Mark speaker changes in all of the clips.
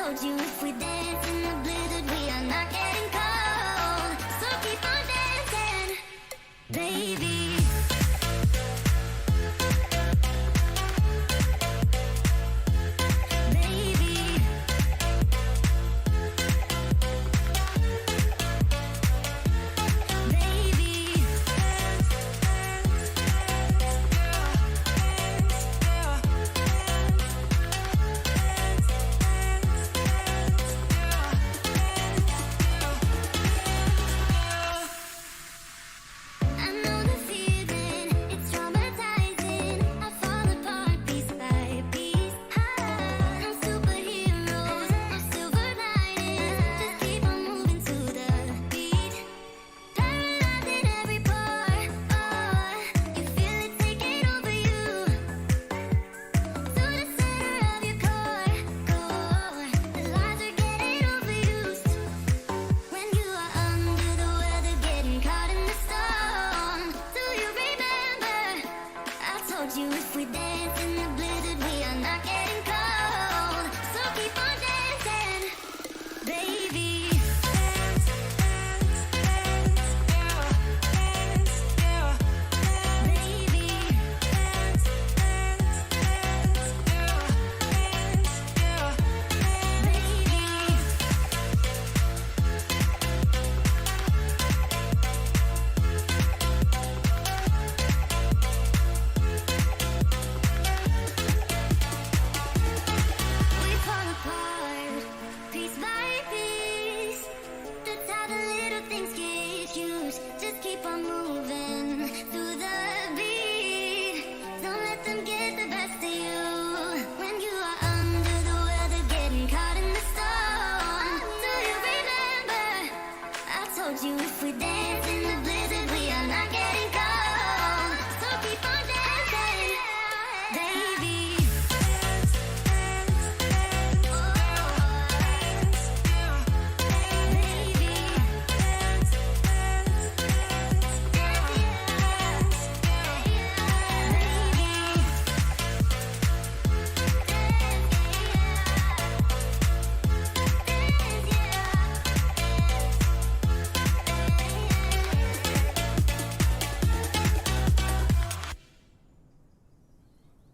Speaker 1: told you if we dance in the blizzard, we are not getting cold. So keep on dancing, baby.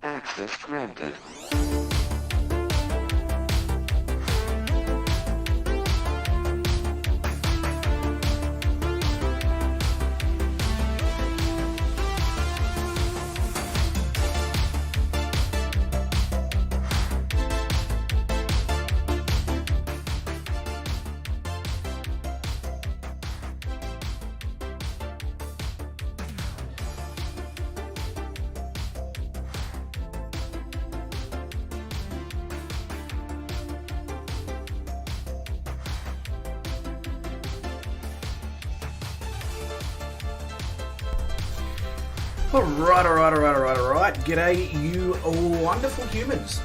Speaker 2: Access granted.
Speaker 3: Alright. G'day, you wonderful humans.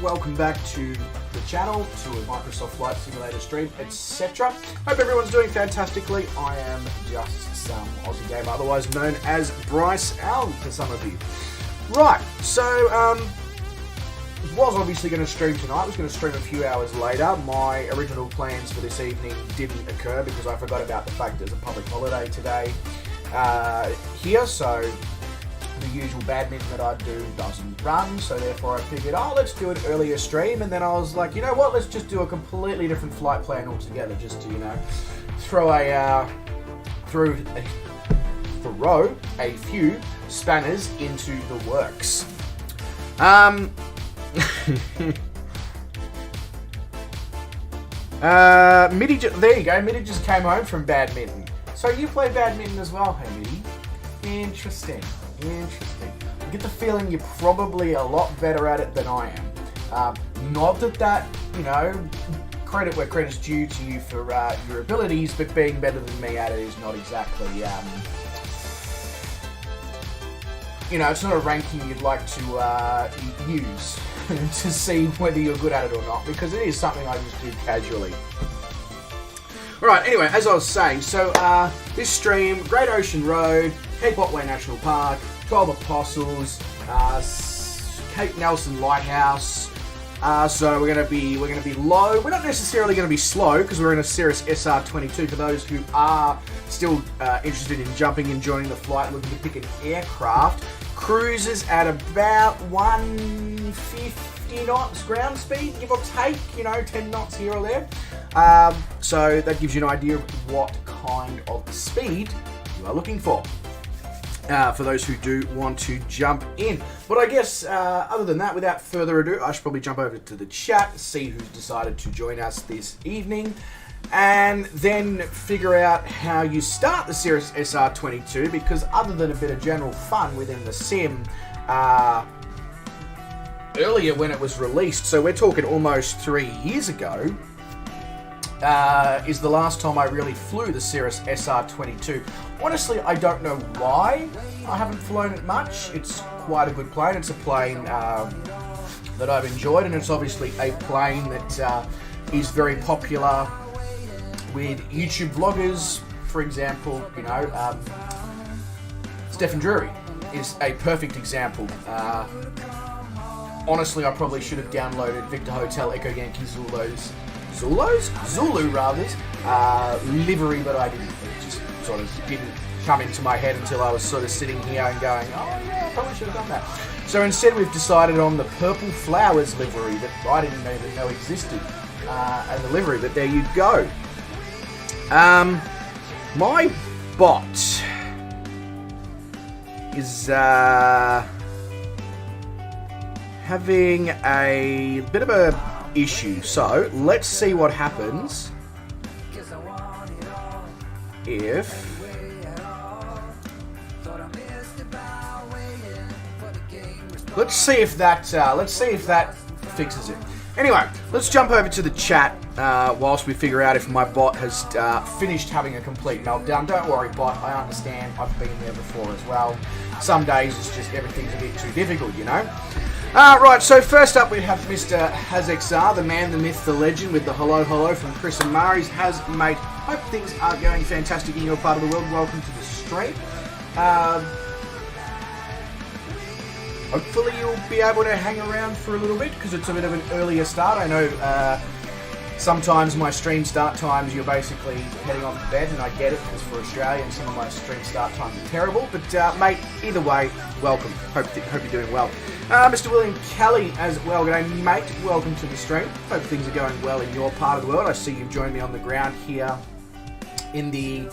Speaker 3: Welcome back to the channel, to a Microsoft Flight Simulator stream, etc. Hope everyone's doing fantastically. I am just some Aussie gamer, otherwise known as Bryce Allen for some of you. Right, so, was obviously going to stream tonight. I was going to stream a few hours later. My original plans for this evening didn't occur because I forgot about the fact there's a public holiday today here, so the usual badminton that I do doesn't run, so therefore I figured, let's do an earlier stream, and then I was like, you know what, let's just do a completely different flight plan altogether, just to, you know, throw a few spanners into the works. Mitty, there you go, Mitty just came home from badminton. So you play badminton as well, hey Mitty? Interesting. I get the feeling you're probably a lot better at it than I am. Not that, you know, credit where credit's due to you for your abilities, but being better than me at it is not exactly, you know, it's not a ranking you'd like to use to see whether you're good at it or not, because it is something I just do casually. Alright, anyway, as I was saying, so this stream, Great Ocean Road, Cape Otway National Park, 12 Apostles, Cape Nelson Lighthouse, So we're gonna be low. We're not necessarily gonna be slow because we're in a Cirrus SR22. For those who are still interested in jumping and joining the flight, looking to pick an aircraft, cruises at about 150 knots ground speed, give or take. 10 knots here or there. So that gives you an idea of what kind of speed you are looking for. For those who do want to jump in. But I guess, other than that, without further ado, I should probably jump over to the chat, see who's decided to join us this evening, and then figure out how you start the Cirrus SR22, because other than a bit of general fun within the sim, earlier when it was released, so we're talking almost 3 years ago, is the last time I really flew the Cirrus SR22. Honestly, I don't know why I haven't flown it much. It's quite a good plane. It's a plane that I've enjoyed, and it's obviously a plane that is very popular with YouTube vloggers. For example, Stephen Drury is a perfect example. Honestly, I probably should have downloaded Victor Hotel Echo Yankee Zulu livery, but I didn't. It just sort of didn't come into my head until I was sort of sitting here and going, oh yeah, I probably should have done that. So instead we've decided on the Purple Flowers livery that I didn't even know existed as a livery, but there you go. My bot is having a bit of a issue, so let's see what happens if let's see if that fixes it. Anyway, let's jump over to the chat whilst we figure out if my bot has finished having a complete meltdown. Don't worry, bot, I understand. I've been there before as well. Some days it's just everything's a bit too difficult, Right, so first up we have Mr. HazXR, the man, the myth, the legend, with the hello from Chris and Mari's. Mate, hope things are going fantastic in your part of the world. Welcome to the stream. Hopefully you'll be able to hang around for a little bit because it's a bit of an earlier start. I know sometimes my stream start times you're basically heading off to bed, and I get it because for Australians some of my stream start times are terrible. But mate, either way, welcome. Hope you're doing well. Mr. William Kelly as well. G'day, mate. Welcome to the stream. Hope things are going well in your part of the world. I see you've joined me on the ground here in the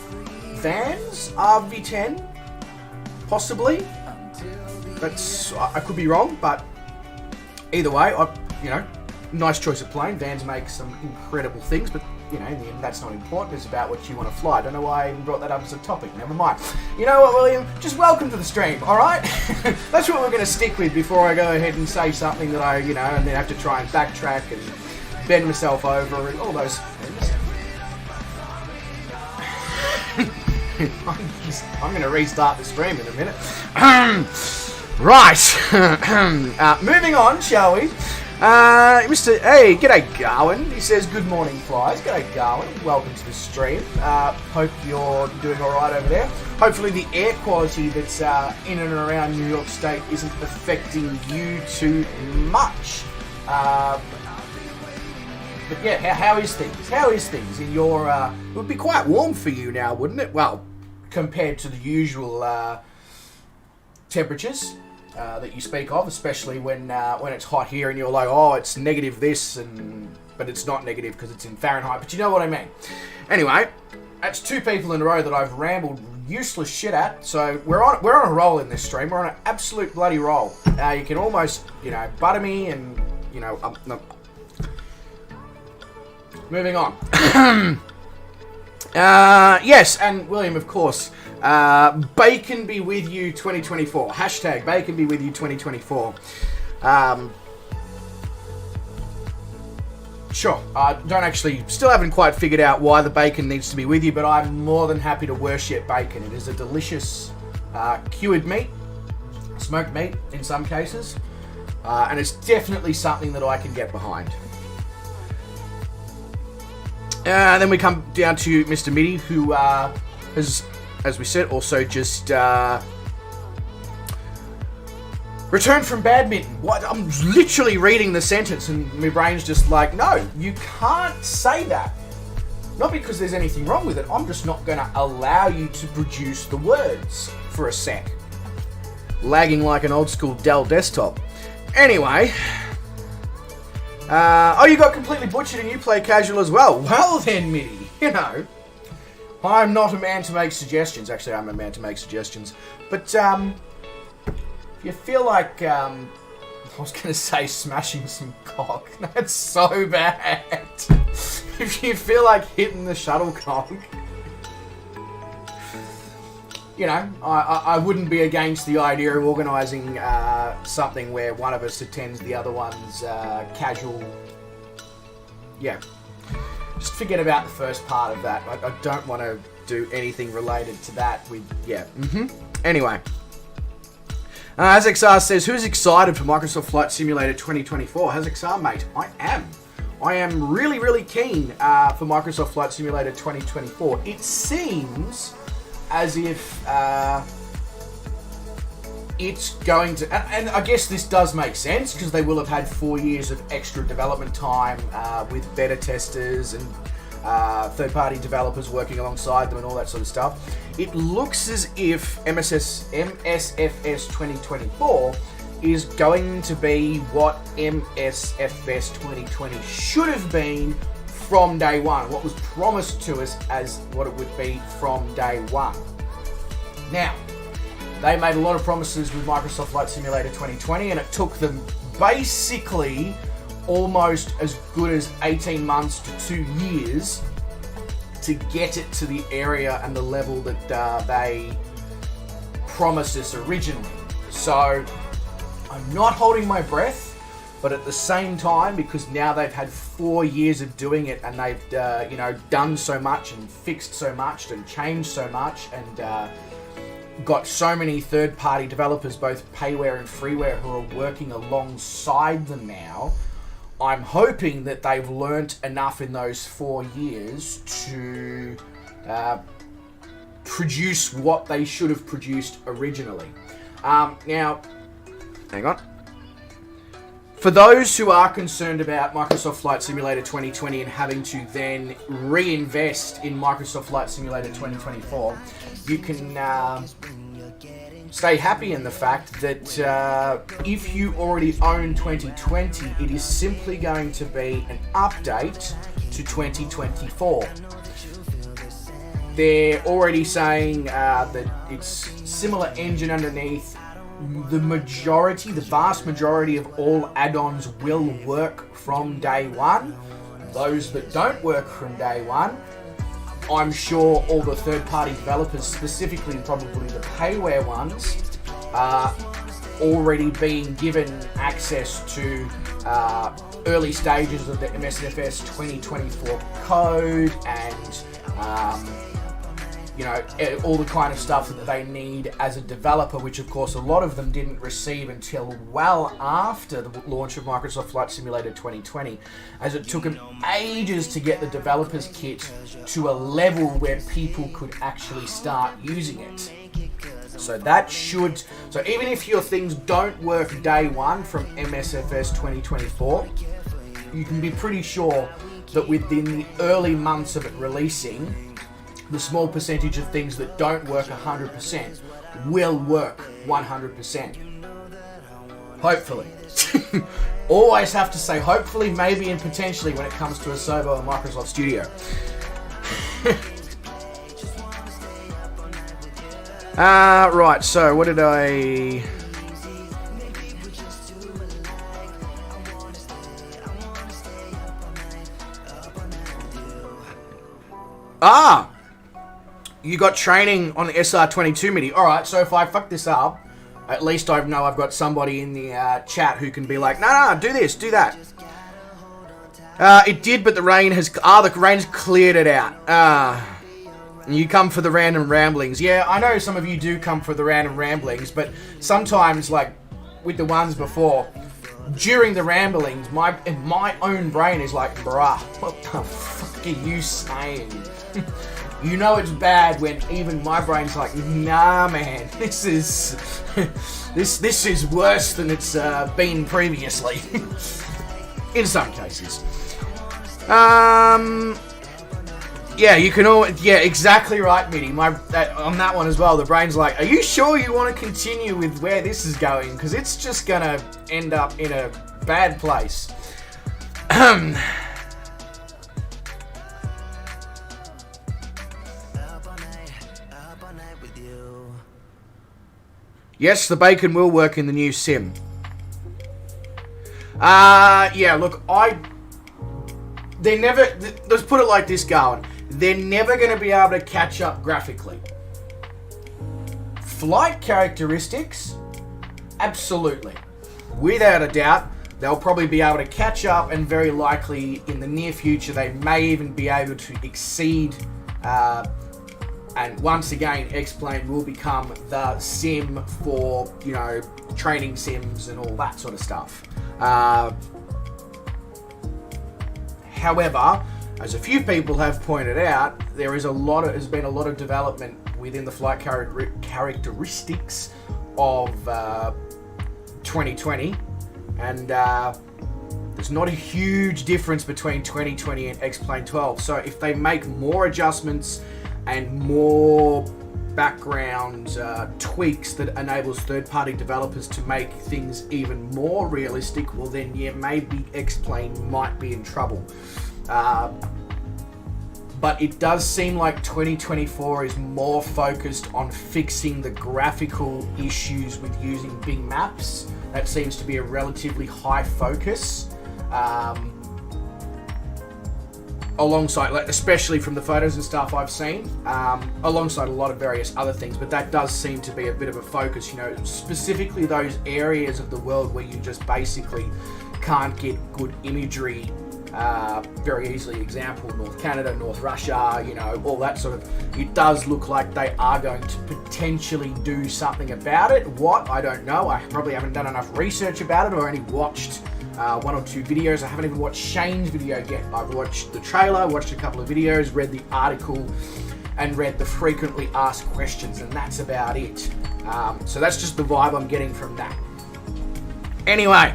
Speaker 3: Vans RV10, possibly. I could be wrong, but either way, nice choice of plane. Vans make some incredible things, but in the end, that's not important. It's about what you want to fly. I don't know why I even brought that up as a topic. Never mind. You know what, William? Just welcome to the stream, all right? That's what we're going to stick with before I go ahead and say something that I, and then have to try and backtrack and bend myself over and all those things. I'm going to restart the stream in a minute. Right. Moving on, shall we? G'day Gawin. He says, good morning, flies. G'day Gawin. Welcome to the stream. Hope you're doing alright over there. Hopefully the air quality that's in and around New York State isn't affecting you too much. But yeah, how is things? How is things in your... it would be quite warm for you now, wouldn't it? Well, compared to the usual temperatures that you speak of, especially when it's hot here and you're like, oh, it's negative this, but it's not negative because it's in Fahrenheit. But you know what I mean. Anyway, that's 2 people in a row that I've rambled useless shit at. So we're on a roll in this stream. We're on an absolute bloody roll. You can almost butter me and no. Moving on. Yes, and William, of course. Bacon be with you 2024. Hashtag bacon be with you 2024. Sure. Still haven't quite figured out why the bacon needs to be with you, but I'm more than happy to worship bacon. It is a delicious cured meat, smoked meat in some cases, and it's definitely something that I can get behind. Then we come down to Mr. Mitty, who has, as we said, also just Returned from badminton. What? I'm literally reading the sentence and my brain's just like, no, you can't say that. Not because there's anything wrong with it, I'm just not going to allow you to produce the words for a sec. Lagging like an old school Dell desktop. Anyway. Oh, you got completely butchered and you play casual as well. Well then, Mitty, you know. I'm not a man to make suggestions. Actually, I'm a man to make suggestions. But, if you feel like, I was going to say smashing some cock. That's so bad. If you feel like hitting the shuttlecock, you know, I wouldn't be against the idea of organising something where one of us attends the other one's casual. Yeah. Just forget about the first part of that. I don't want to do anything related to that with, yeah. Anyway. HazXR says, who's excited for Microsoft Flight Simulator 2024? HazXR, mate, I am. I am really, really keen for Microsoft Flight Simulator 2024. It seems as if it's going to... And I guess this does make sense, because they will have had 4 years of extra development time with beta testers and third-party developers working alongside them and all that sort of stuff. It looks as if MSFS 2024 is going to be what MSFS 2020 should have been from day one, what was promised to us as what it would be from day one. Now, they made a lot of promises with Microsoft Flight Simulator 2020, and it took them basically almost as good as 18 months to 2 years to get it to the area and the level that they promised us originally. So I'm not holding my breath, but at the same time, because now they've had 4 years of doing it and they've done so much and fixed so much and changed so much and got so many third-party developers, both payware and freeware, who are working alongside them now, I'm hoping that they've learnt enough in those 4 years to produce what they should have produced originally. Now, hang on. For those who are concerned about Microsoft Flight Simulator 2020 and having to then reinvest in Microsoft Flight Simulator 2024, you can stay happy in the fact that if you already own 2020, it is simply going to be an update to 2024. They're already saying that it's similar engine underneath. The vast majority of all add-ons will work from day one. Those that don't work from day one, I'm sure all the third-party developers, specifically probably the payware ones, are already being given access to early stages of the MSFS 2024 code and all the kind of stuff that they need as a developer, which of course a lot of them didn't receive until well after the launch of Microsoft Flight Simulator 2020, as it took them ages to get the developers kit to a level where people could actually start using it. So even if your things don't work day one from MSFS 2024, you can be pretty sure that within the early months of it releasing, the small percentage of things that don't work 100% will work 100%. Hopefully. Always have to say hopefully, maybe, and potentially when it comes to a Asobo and Microsoft Studio. Right, so what did I... You got training on the SR22 MIDI. Alright, so if I fuck this up, at least I know I've got somebody in the chat who can be like, no, do this, do that. It did, but the rain has cleared it out. You come for the random ramblings. Yeah, I know some of you do come for the random ramblings, but sometimes, like with the ones before, during the ramblings, my own brain is like, bruh, what the fuck are you saying? You know it's bad when even my brain's like, nah, man, this is this is worse than it's been previously. In some cases. Yeah, you can all. Yeah, exactly right, Mitty. On that one as well, the brain's like, are you sure you want to continue with where this is going? Because it's just gonna end up in a bad place. Yes, the bacon will work in the new sim. Yeah, look, they're never, let's put it like this, Gawin. They're never going to be able to catch up graphically. Flight characteristics, absolutely. Without a doubt, they'll probably be able to catch up, and very likely in the near future, they may even be able to exceed, and once again, X-Plane will become the sim for, you know, training sims and all that sort of stuff. However, as a few people have pointed out, there's been a lot of development within the flight characteristics of 2020, and there's not a huge difference between 2020 and X-Plane 12. So if they make more adjustments and more background tweaks that enables third-party developers to make things even more realistic, well then, yeah, maybe X-Plane might be in trouble. But it does seem like 2024 is more focused on fixing the graphical issues with using big maps. That seems to be a relatively high focus. Alongside, like, especially from the photos and stuff I've seen, alongside a lot of various other things, but that does seem to be a bit of a focus, you know, specifically those areas of the world where you just basically can't get good imagery very easily. Example, North Canada, North Russia, you know, all that sort of, it does look like they are going to potentially do something about it. What? I don't know. I probably haven't done enough research about it, or only watched one or two videos. I haven't even watched Shane's video yet. I've watched the trailer, watched a couple of videos, read the article, and read the frequently asked questions, and that's about it. So that's just the vibe I'm getting from that. Anyway,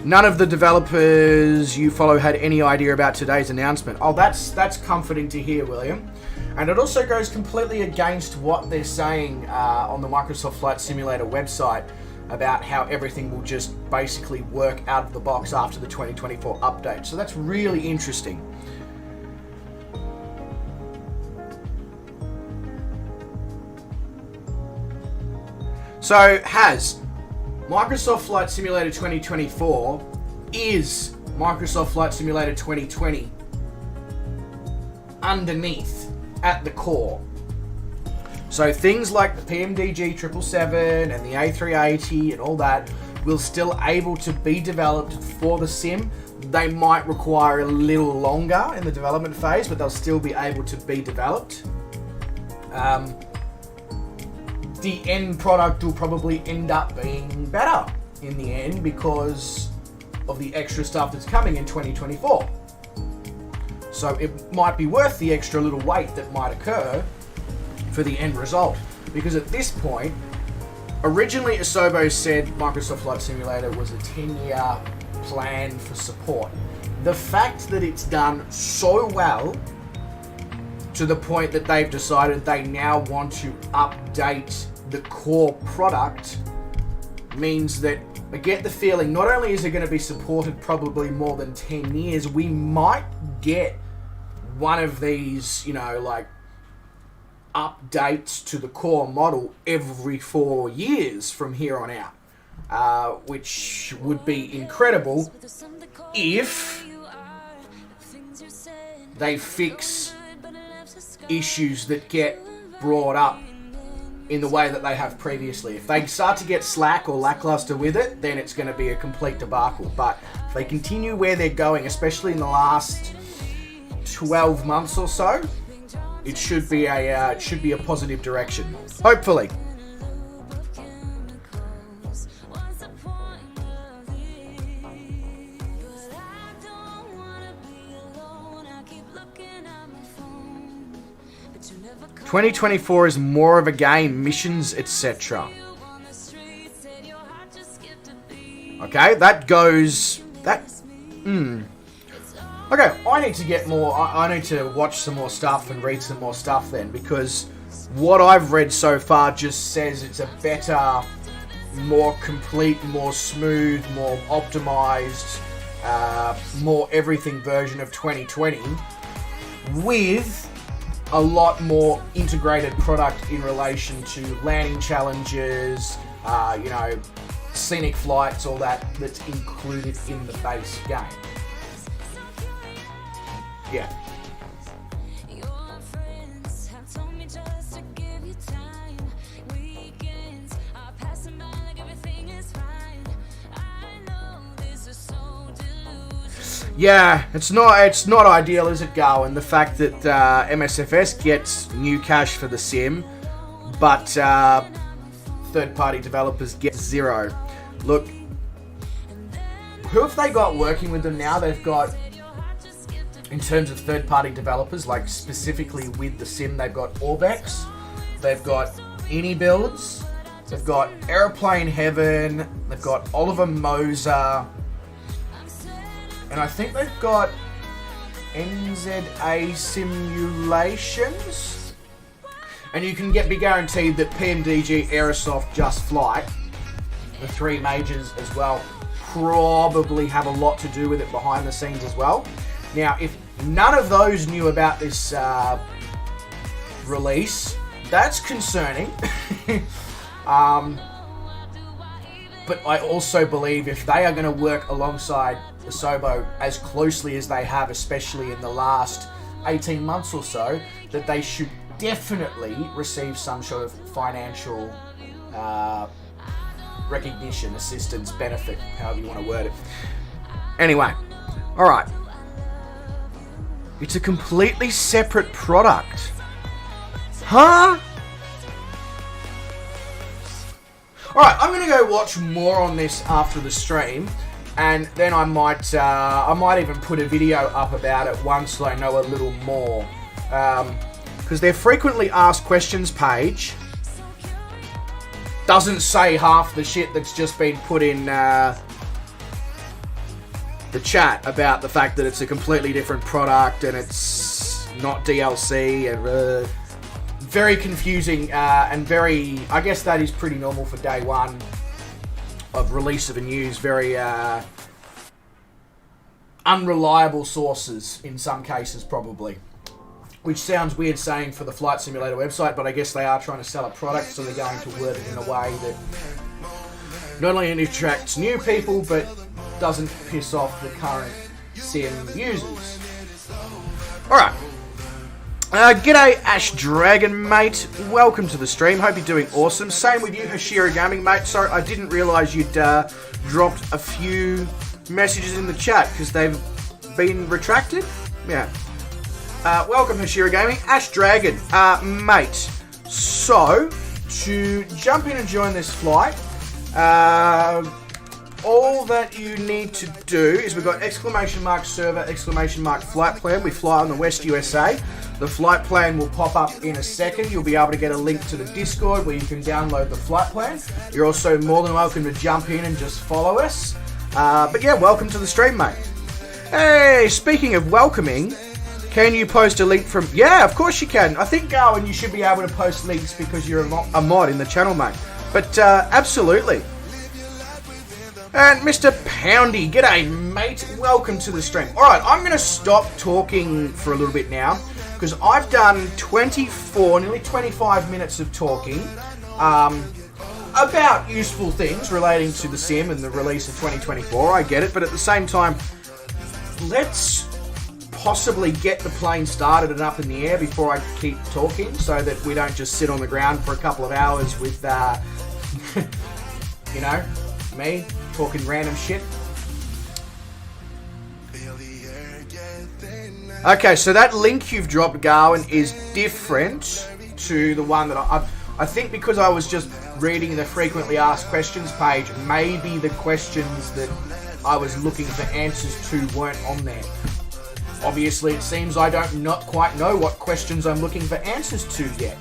Speaker 3: none of the developers you follow had any idea about today's announcement. Oh, that's comforting to hear, William. And it also goes completely against what they're saying on the Microsoft Flight Simulator website about how everything will just basically work out of the box after the 2024 update. So that's really interesting. So, Microsoft Flight Simulator 2024 is Microsoft Flight Simulator 2020 underneath, at the core. So things like the PMDG 777 and the A380 and all that will still able to be developed for the sim. They might require a little longer in the development phase, but they'll still be able to be developed. The end product will probably end up being better in the end because of the extra stuff that's coming in 2024. So it might be worth the extra little wait that might occur for the end result. Because at this point, originally Asobo said Microsoft Flight Simulator was a 10-year plan for support. The fact that it's done so well to the point that they've decided they now want to update the core product means that I get the feeling not only is it going to be supported probably more than 10 years, we might get one of these, you know, like updates to the core model every 4 years from here on out, which would be incredible if they fix issues that get brought up in the way that they have previously. If they start to get slack or lackluster with it, then it's going to be a complete debacle. But if they continue where they're going, especially in the last 12 months or so, it should be a positive direction. Hopefully. 2024 is more of a game, missions, etc. Okay, that goes... Okay, I need to get more... I need to watch some more stuff and read some more stuff then, because what I've read so far just says it's a better, more complete, more smooth, more optimized, more everything version of 2020 with a lot more integrated product in relation to landing challenges, you know, scenic flights, all that's included in the base game. Yeah. Yeah, it's not ideal, is it, Gawin? The fact that MSFS gets new cash for the sim, but third-party developers get zero. Look, who have they got working with them now? They've got, in terms of third-party developers, like specifically with the sim, they've got Orbex, they've got Builds, they've got Aeroplane Heaven, they've got Oliver Moser, and I think they've got NZA Simulations. And you can be guaranteed that PMDG, Aerosoft, Just Flight, the three majors as well, probably have a lot to do with it behind the scenes as well. Now, if none of those knew about this release, that's concerning. But I also believe if they are going to work alongside Asobo as closely as they have, especially in the last 18 months or so, that they should definitely receive some sort of financial recognition, assistance, benefit, however you want to word it. Anyway, alright. It's a completely separate product. Huh? Alright, I'm going to go watch more on this after the stream, and then I might even put a video up about it once I know a little more. Because their frequently asked questions page doesn't say half the shit that's just been put in the chat about the fact that it's a completely different product and it's not DLC, and very confusing and very, I guess that is pretty normal for day one of release of a news. Very unreliable sources in some cases, probably. Which sounds weird saying for the Flight Simulator website, but I guess they are trying to sell a product, so they're going to word it in a way that not only attracts new people, but doesn't piss off the current sim users. Alright. G'day Ash Dragon, mate. Welcome to the stream. Hope you're doing awesome. Same with you, Hashira Gaming, mate. Sorry, I didn't realise you'd dropped a few messages in the chat because they've been retracted. Yeah. Welcome, Hashira Gaming. Ash Dragon, mate. So, to jump in and join this flight, all that you need to do is we've got ! server, ! flight plan. We fly on the West USA. The flight plan will pop up in a second. You'll be able to get a link to the Discord where you can download the flight plan. You're also more than welcome to jump in and just follow us. But yeah, welcome to the stream, mate. Hey, speaking of welcoming, can you post a link from... Yeah, of course you can. I think, Gawin, you should be able to post links because you're a mod in the channel, mate. But absolutely. And Mr. Poundy, g'day, mate. Welcome to the stream. Alright, I'm going to stop talking for a little bit now because I've done 24, nearly 25 minutes of talking about useful things relating to the sim and the release of 2024. I get it, but at the same time, let's possibly get the plane started and up in the air before I keep talking so that we don't just sit on the ground for a couple of hours with, you know, me talking random shit. Okay, so that link you've dropped, Gawin, is different to the one that I think because I was just reading the frequently asked questions page, maybe the questions that I was looking for answers to weren't on there. Obviously, it seems I don't not quite know what questions I'm looking for answers to yet.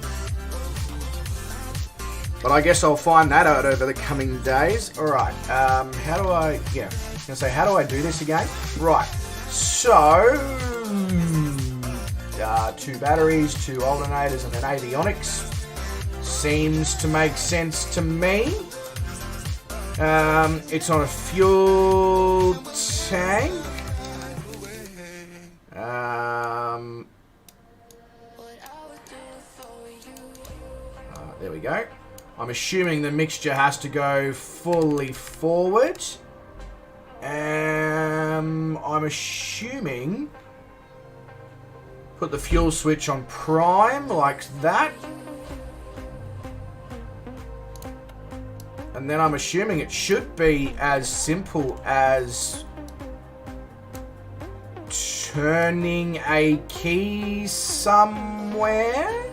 Speaker 3: But I guess I'll find that out over the coming days. Alright, how do I... Yeah, I was going to say, how do I do this again? Right, so... 2 batteries, 2 alternators, and then avionics. Seems to make sense to me. It's on a fuel tank. There we go. I'm assuming the mixture has to go fully forward. I'm assuming put the fuel switch on prime like that. And then I'm assuming it should be as simple as turning a key somewhere.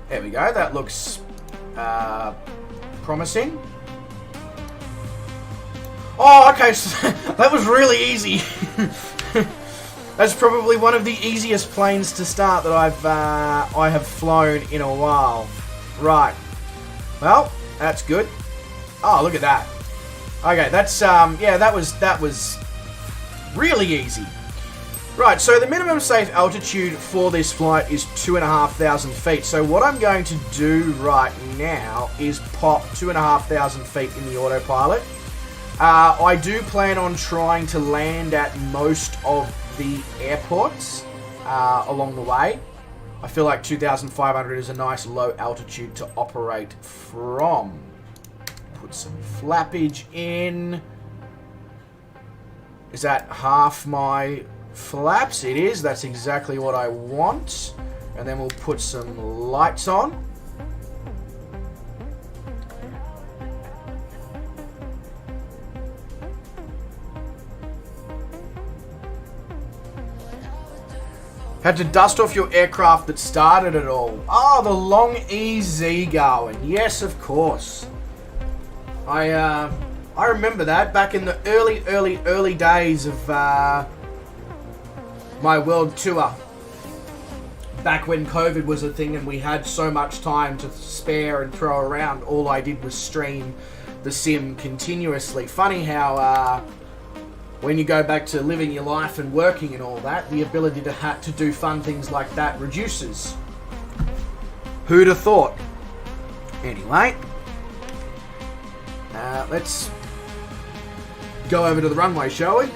Speaker 3: There we go. That looks promising. Oh, okay. So that was really easy. That's probably one of the easiest planes to start that I have flown in a while. Right. Well, that's good. Oh, look at that. Okay, that's yeah, that was really easy. Right, so the minimum safe altitude for this flight is 2,500 feet. So what I'm going to do right now is pop 2,500 feet in the autopilot. I do plan on trying to land at most of the airports along the way. I feel like 2,500 is a nice low altitude to operate from. Put some flappage in. Is that half my flaps? It is. That's exactly what I want. And then we'll put some lights on. Had to dust off your aircraft that started it all. Oh, the long EZ Gawin. Yes, of course. I remember that back in the early days of my world tour. Back when COVID was a thing and we had so much time to spare and throw around, all I did was stream the sim continuously. Funny how when you go back to living your life and working and all that, the ability to do fun things like that reduces. Who'd have thought? Anyway, let's go over to the runway, shall we?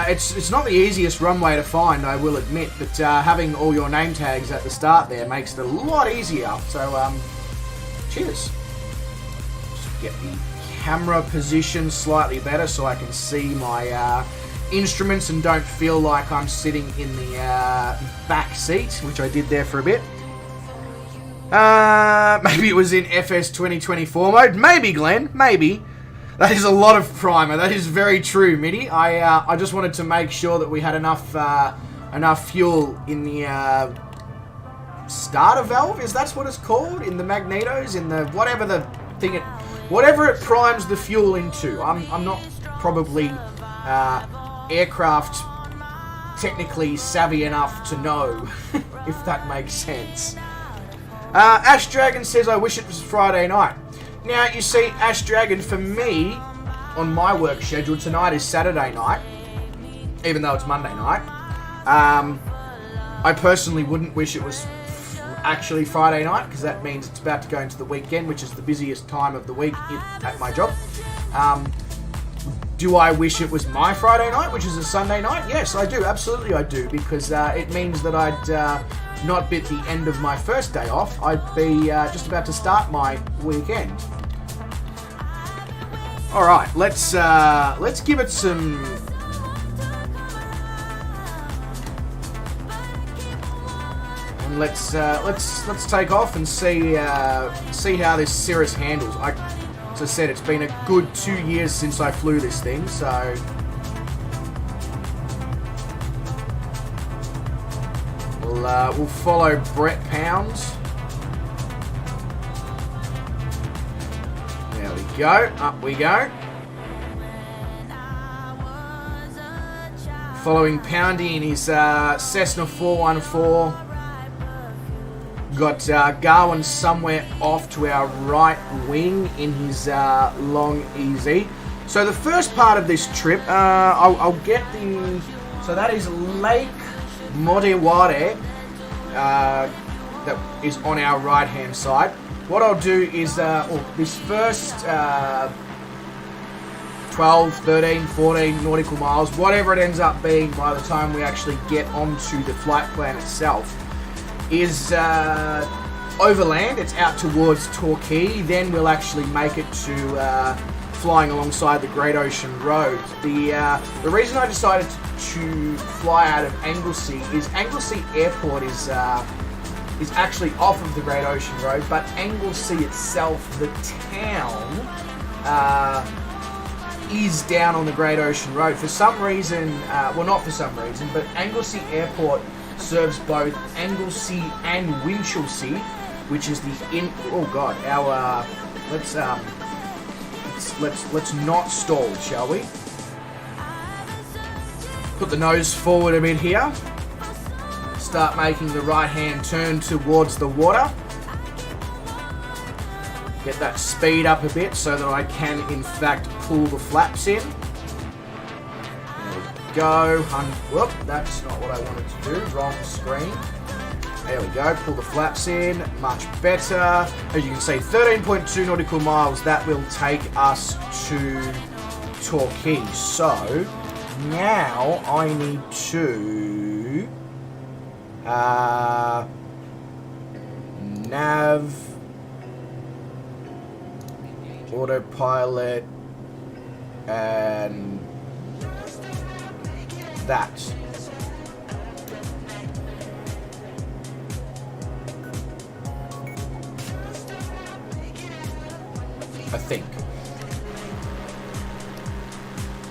Speaker 3: It's not the easiest runway to find, I will admit, but having all your name tags at the start there makes it a lot easier. So, cheers. Just get the camera position slightly better so I can see my instruments and don't feel like I'm sitting in the back seat, which I did there for a bit. Maybe it was in FS 2024 mode. Maybe, Glenn. Maybe. That is a lot of primer. That is very true, Mitty. I just wanted to make sure that we had enough fuel in the starter valve. Is that what it's called? In the magnetos, in the whatever the thing, whatever it primes the fuel into. I'm not probably aircraft technically savvy enough to know if that makes sense. Ash Dragon says, "I wish it was Friday night." Now, you see, Ash Dragon, for me, on my work schedule, tonight is Saturday night, even though it's Monday night. I personally wouldn't wish it was actually Friday night, because that means it's about to go into the weekend, which is the busiest time of the week at my job. Do I wish it was my Friday night, which is a Sunday night? Yes, I do. Absolutely I do, because it means that I'd not be at the end of my first day off. I'd be just about to start my weekend. All right, let's give it some. And let's take off and see how this Cirrus handles. As I said, it's been a good 2 years since I flew this thing, so we'll follow Brett Pounds. There we go. Up we go. Following Poundy in his Cessna 414. Got Gawin somewhere off to our right wing in his long easy. So the first part of this trip, I'll get the... So that is Lake Modeware, that is on our right hand side. What I'll do is this first 12, 13, 14 nautical miles, whatever it ends up being by the time we actually get onto the flight plan itself, is overland. It's out towards Torquay. Then we'll actually make it to flying alongside the Great Ocean Road. The reason I decided to fly out of Anglesey is Anglesey Airport is actually off of the Great Ocean Road, but Anglesey itself, the town, is down on the Great Ocean Road. For some reason, well, not for some reason, but Anglesey Airport serves both Anglesey and Winchelsea, which is the oh god, our let's not stall, shall we? Put the nose forward a bit here. Start making the right hand turn towards the water. Get that speed up a bit so that I can in fact pull the flaps in. Go. Whoop, that's not what I wanted to do. Wrong screen. There we go. Pull the flaps in. Much better. As you can see, 13.2 nautical miles. That will take us to Torquay. So now I need to nav, autopilot, and that. I think.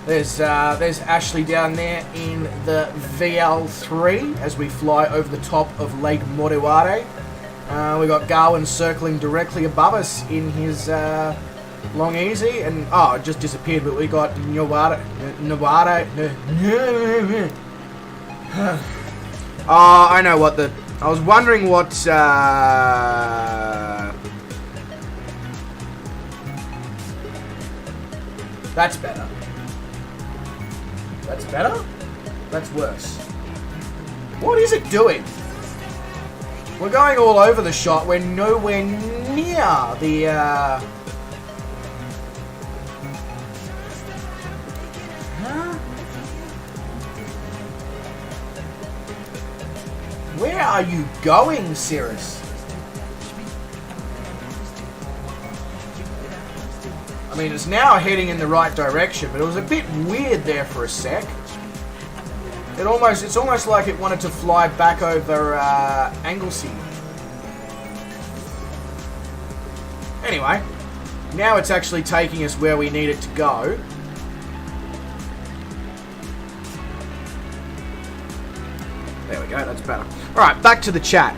Speaker 3: There's Ashley down there in the VL3 as we fly over the top of Lake Modeware. We got Gawin circling directly above us in his long easy, and it just disappeared. But we got Nawada. I know what the. I was wondering what. That's better. That's better? That's worse. What is it doing? We're going all over the shot. We're nowhere near the... Huh? Where are you going, Cirrus? I mean, it's now heading in the right direction, but it was a bit weird there for a sec. It's almost like it wanted to fly back over Anglesey. Anyway, now it's actually taking us where we need it to go. There we go, that's better. Alright, back to the chat.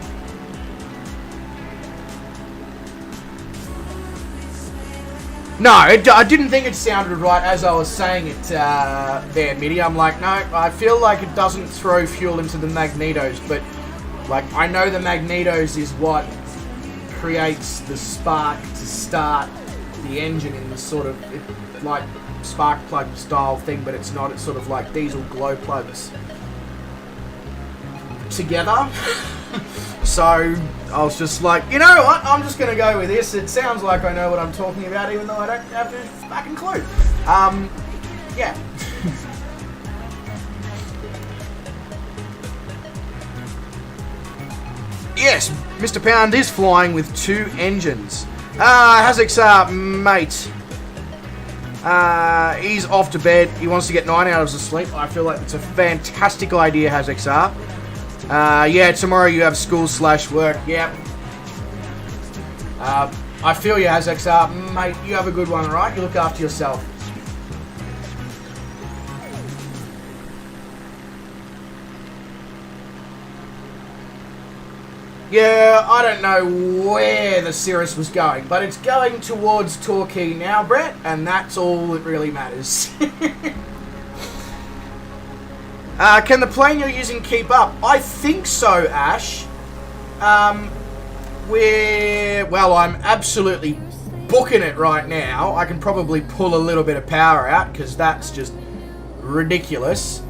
Speaker 3: No, I didn't think it sounded right as I was saying it there, Mitty. I'm like, no, I feel like it doesn't throw fuel into the magnetos, but like I know the magnetos is what creates the spark to start the engine in this sort of like spark plug style thing, but it's not. It's sort of like diesel glow plugs together. So I was just like, you know what? I'm just going to go with this. It sounds like I know what I'm talking about, even though I don't have a fucking clue. Yeah. Yes, Mr. Pound is flying with 2 engines. Hazek's mate. He's off to bed. He wants to get 9 hours of sleep. I feel like it's a fantastic idea, Hazek's. Yeah, tomorrow you have school/work. Yep. I feel you, Hazek's. Mate, you have a good one, alright? You look after yourself. Yeah, I don't know where the Cirrus was going, but it's going towards Torquay now, Brett, and that's all that really matters. Can the plane you're using keep up? I think so, Ash. Well, I'm absolutely booking it right now. I can probably pull a little bit of power out, because that's just ridiculous.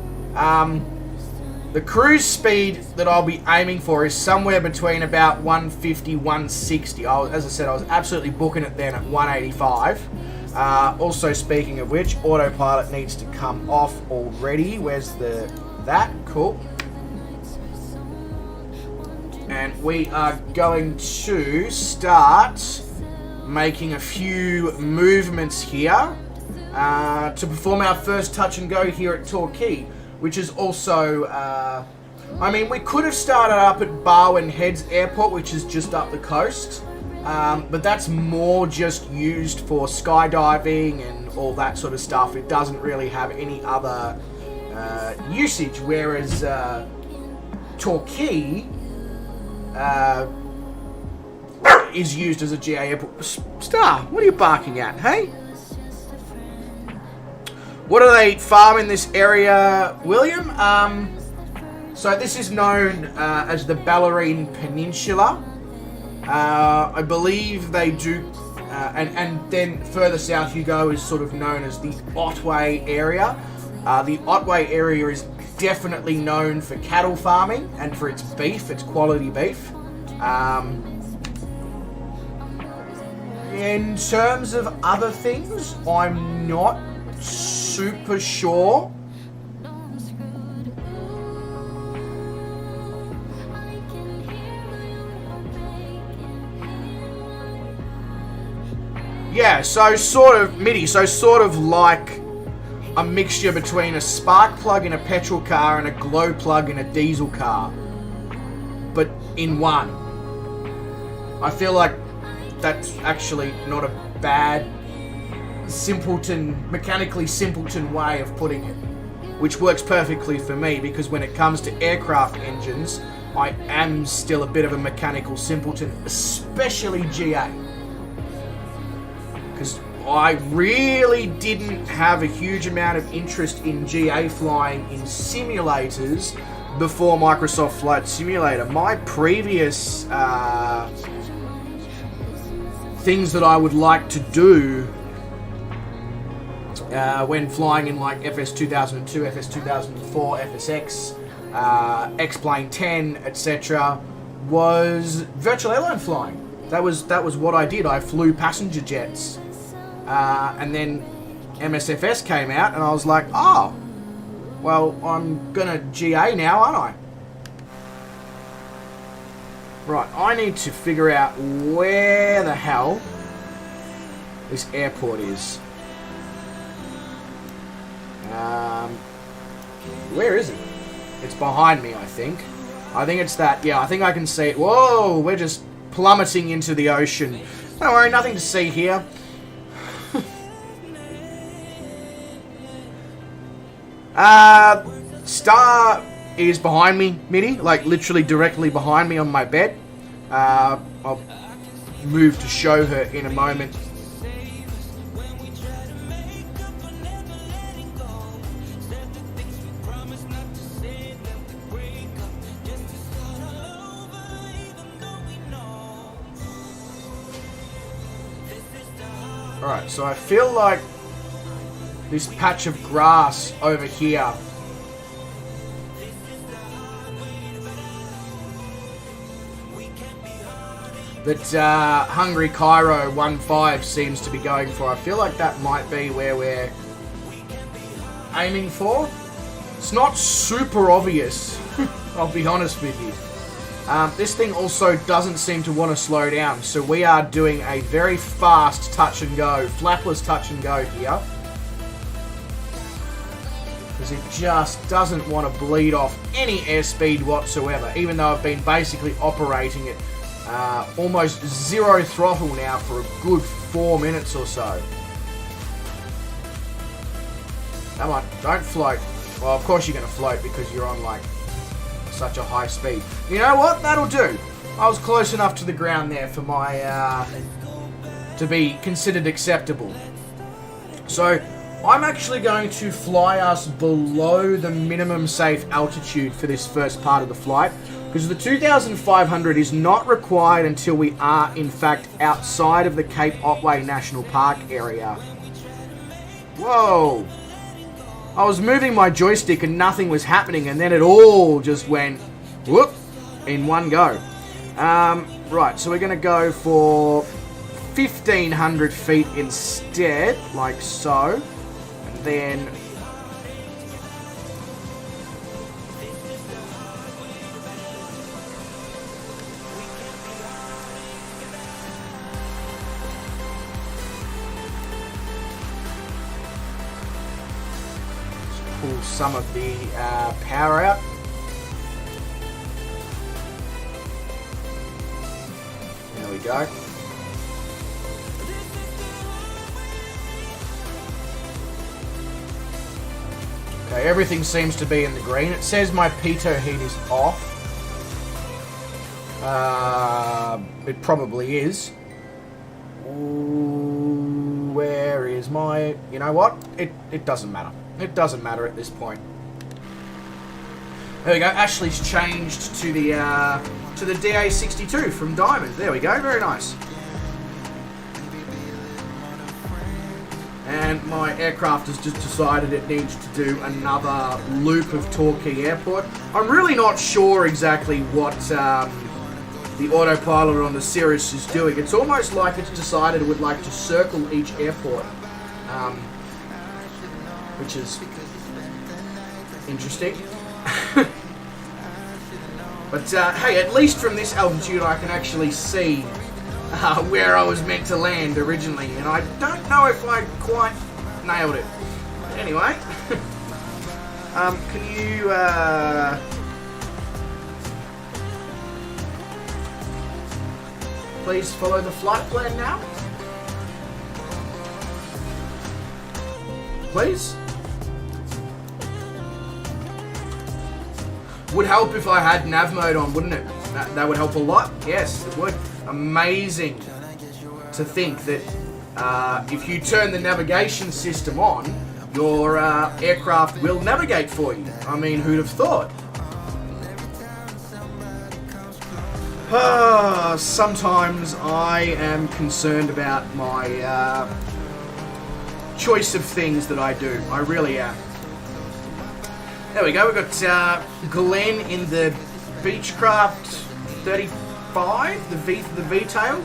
Speaker 3: The cruise speed that I'll be aiming for is somewhere between about 150, 160. As I said, I was absolutely booking it then at 185. Also, speaking of which, autopilot needs to come off already. Where's that? Cool. And we are going to start making a few movements here to perform our first touch and go here at Torquay, which is also, I mean, we could have started up at Barwon Heads Airport, which is just up the coast, but that's more just used for skydiving and all that sort of stuff. It doesn't really have any other usage, whereas Torquay is used as a GA airport. Star, what are you barking at, hey? What do they farm in this area, William? So this is known as the Bellarine Peninsula. I believe they do, and then further south you go is sort of known as the Otway area. The Otway area is definitely known for cattle farming and for its beef, its quality beef. In terms of other things, I'm not super sure. Yeah, so sort of MIDI, so sort of like a mixture between a spark plug in a petrol car and a glow plug in a diesel car, but in one. I feel like that's actually not a bad mechanically simpleton way of putting it, which works perfectly for me, because when it comes to aircraft engines, I am still a bit of a mechanical simpleton, especially GA, because I really didn't have a huge amount of interest in GA flying in simulators before Microsoft Flight Simulator. My previous things that I would like to do when flying in like FS 2002, FS 2004, FSX, X-Plane 10, etc., was virtual airline flying. That was what I did. I flew passenger jets, and then MSFS came out, and I was like, oh, well, I'm gonna GA now, aren't I? Right, I need to figure out where the hell this airport is. Where is it? It's behind me, I think. I think it's that. Yeah, I think I can see it. Whoa, we're just plummeting into the ocean. Don't worry, nothing to see here. Star is behind me, MIDI, like literally directly behind me on my bed. I'll move to show her in a moment. Alright, so I feel like this patch of grass over here that Hungry Cairo 15 seems to be going for. I feel like that might be where we're aiming for. It's not super obvious, I'll be honest with you. This thing also doesn't seem to want to slow down, so we are doing a very fast touch and go, flapless touch and go here. Because it just doesn't want to bleed off any airspeed whatsoever, even though I've been basically operating it almost zero throttle now for a good 4 minutes or so. Come on, don't float. Well, of course you're going to float because you're on like such a high speed. You know what? That'll do. I was close enough to the ground there for my, to be considered acceptable. So, I'm actually going to fly us below the minimum safe altitude for this first part of the flight, because the 2,500 is not required until we are, in fact, outside of the Cape Otway National Park area. Whoa! I was moving my joystick and nothing was happening, and then it all just went whoop in one go. Right, so we're going to go for 1,500 feet instead, like so. And then pull some of the power out. There we go. Okay, everything seems to be in the green. It says my pitot heat is off. It probably is. Ooh, where is my... You know what? It doesn't matter. It doesn't matter at this point. There we go. Ashley's changed to the DA62 from Diamond. There we go. Very nice. And my aircraft has just decided it needs to do another loop of Torquay Airport. I'm really not sure exactly what the autopilot on the Cirrus is doing. It's almost like it's decided it would like to circle each airport, which is interesting. But hey, at least from this altitude I can actually see where I was meant to land originally, and I don't know if I quite nailed it. But anyway, can you please follow the flight plan now? Please? Would help if I had nav mode on, wouldn't it? That would help a lot. Yes, it would. Amazing to think that if you turn the navigation system on, your aircraft will navigate for you. I mean, who'd have thought? Sometimes I am concerned about my choice of things that I do. I really am. There we go. We've got Glenn in the Beechcraft 35, the V-tail,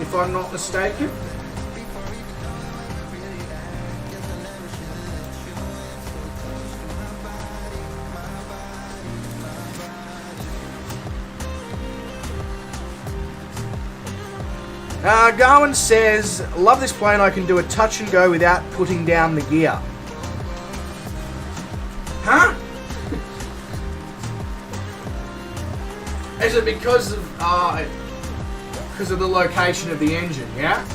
Speaker 3: if I'm not mistaken. Gawin says, love this plane, I can do a touch and go without putting down the gear. Huh? Is it because of the location of the engine, yeah?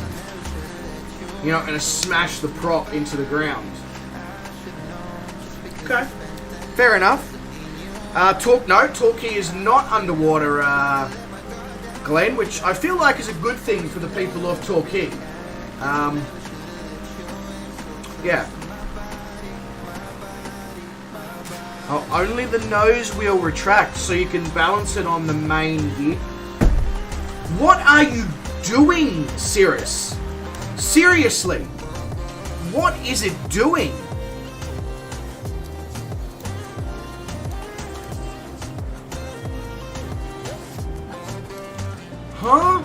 Speaker 3: You're not going to smash the prop into the ground. Okay, fair enough. Torquay is not underwater, Glenn, which I feel like is a good thing for the people of Torquay. Yeah. Oh, only the nose wheel retracts, so you can balance it on the main gear. What are you doing, Cirrus? Seriously, what is it doing? Huh?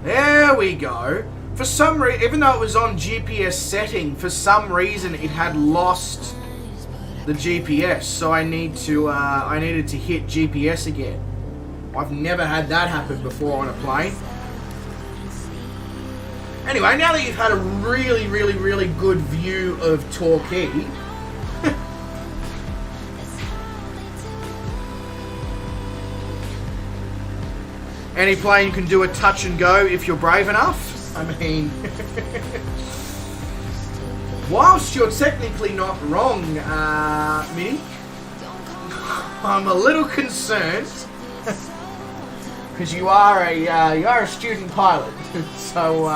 Speaker 3: There we go. For some reason, even though it was on GPS setting, for some reason it had lost the GPS, so I needed to hit GPS again. I've never had that happen before on a plane. Anyway, now that you've had a really, really, really good view of Torquay, any plane can do a touch and go if you're brave enough. I mean, whilst you're technically not wrong, Mitty, I'm a little concerned because you are a student pilot. So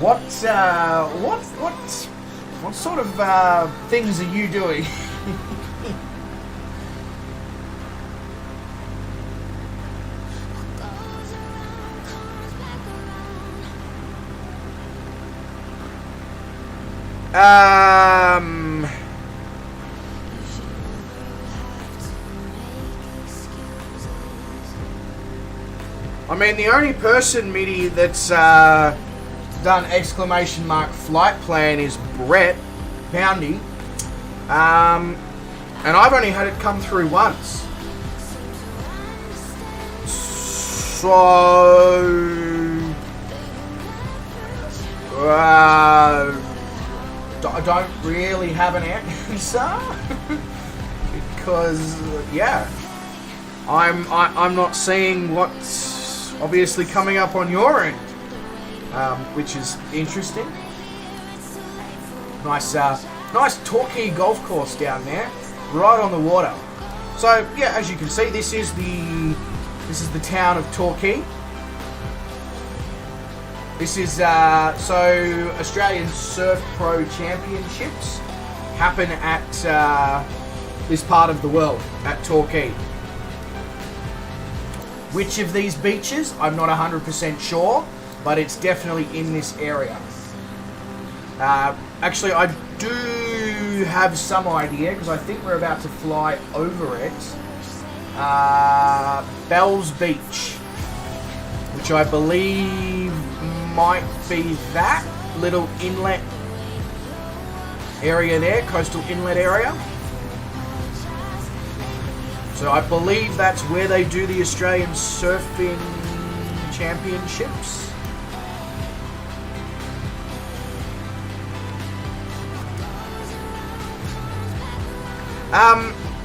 Speaker 3: what sort of things are you doing? I mean, the only person, Mitty, that's done exclamation mark flight plan is Brett Poundy, and I've only had it come through once. So I don't really have an answer because yeah, I'm not seeing what's obviously coming up on your end, which is interesting. Nice Torquay golf course down there, right on the water. So yeah, as you can see, this is the town of Torquay. This is so Australian Surf Pro Championships happen at this part of the world, at Torquay. Which of these beaches, I'm not 100% sure, but it's definitely in this area. Actually, I do have some idea, because I think we're about to fly over it. Bells Beach, which I believe might be that little inlet area there, coastal inlet area. So I believe that's where they do the Australian Surfing Championships.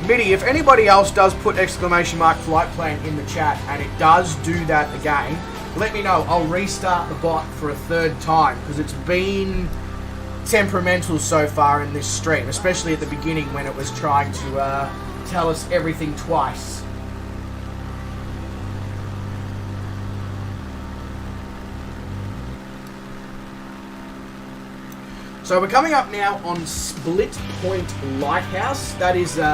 Speaker 3: Mitty, if anybody else does put exclamation mark flight plan in the chat and it does do that again, let me know. I'll restart the bot for a third time because it's been temperamental so far in this stream, especially at the beginning when it was trying to tell us everything twice. So we're coming up now on Split Point Lighthouse. That is in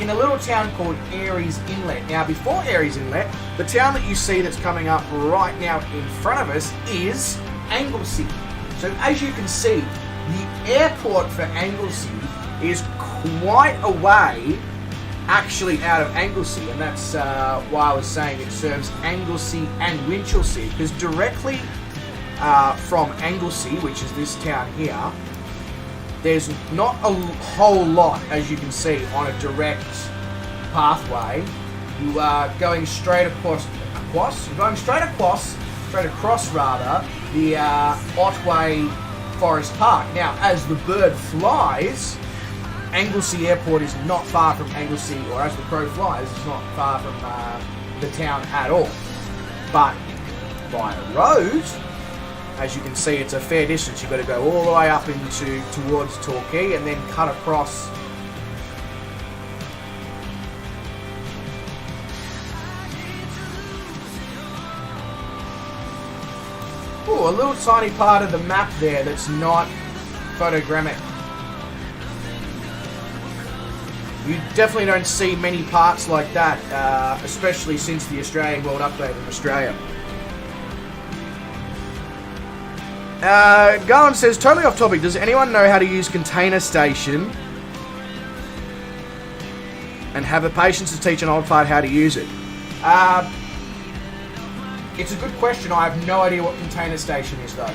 Speaker 3: a little town called Aireys Inlet. Now, before Aireys Inlet, the town that you see that's coming up right now in front of us is Anglesey. So as you can see, the airport for Anglesey is quite a way actually out of Anglesey, and that's why I was saying it serves Anglesey and Winchelsea, because directly from Anglesey, which is this town here, there's not a whole lot, as you can see, on a direct pathway. You are going straight across the Otway Forest Park. Now, as the bird flies, Anglesey Airport is not far from Anglesey, or as the crow flies, it's not far from the town at all. But by road, as you can see, it's a fair distance. You've got to go all the way up towards Torquay and then cut across. Ooh, a little tiny part of the map there that's not photogrammic. You definitely don't see many parts like that, especially since the Australian World Update in Australia. Gawin says, totally off topic, does anyone know how to use Container Station and have the patience to teach an old fart how to use it? It's a good question. I have no idea what Container Station is, though.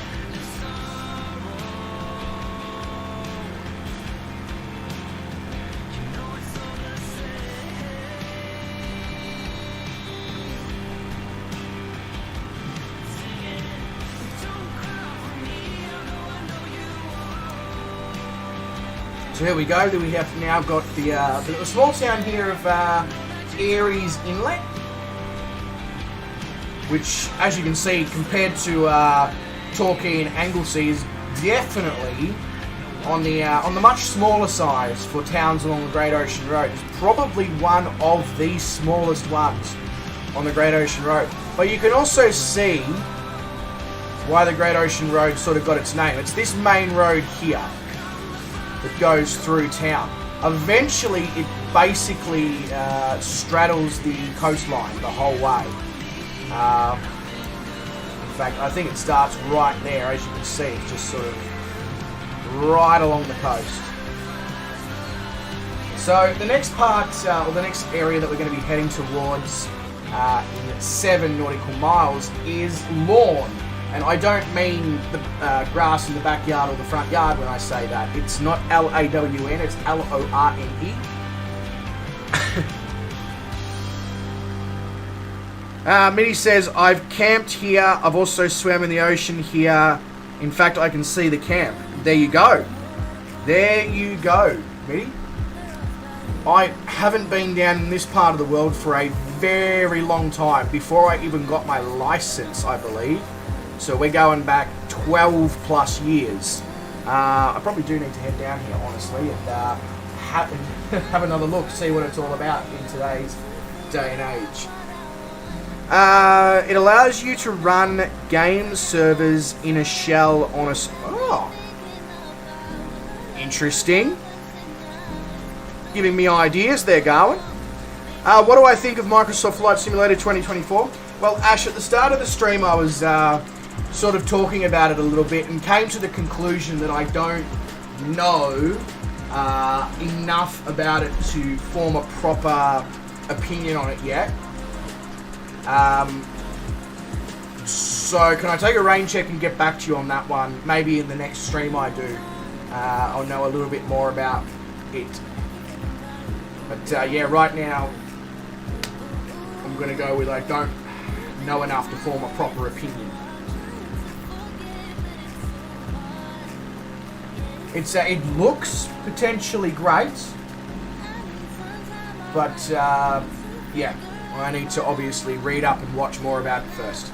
Speaker 3: So here we go. We have now got the small town here of Aireys Inlet, which, as you can see, compared to Torquay and Anglesey is definitely on the much smaller size for towns along the Great Ocean Road. It's probably one of the smallest ones on the Great Ocean Road. But you can also see why the Great Ocean Road sort of got its name. It's this main road here that goes through town. Eventually, it basically straddles the coastline the whole way. In fact, I think it starts right there, as you can see. It's just sort of right along the coast. So the next part, or the next area that we're going to be heading towards in 7 nautical miles is lawn. And I don't mean the grass in the backyard or the front yard when I say that. It's not L-A-W-N, it's L-O-R-N-E. Mitty says, I've camped here. I've also swam in the ocean here. In fact, I can see the camp. There you go. There you go, Mitty. I haven't been down in this part of the world for a very long time. Before I even got my license, I believe. So we're going back 12 plus years. I probably do need to head down here, honestly, and have another look, see what it's all about in today's day and age. It allows you to run game servers in a shell on a... Oh! Interesting. Giving me ideas there, Gawin. What do I think of Microsoft Flight Simulator 2024? Well, Ash, at the start of the stream, I was sort of talking about it a little bit and came to the conclusion that I don't know enough about it to form a proper opinion on it yet. So can I take a rain check and get back to you on that one? Maybe in the next stream I do. I'll know a little bit more about it. But yeah, right now I'm going to go with I don't know enough to form a proper opinion. It looks potentially great, but yeah, I need to obviously read up and watch more about it first.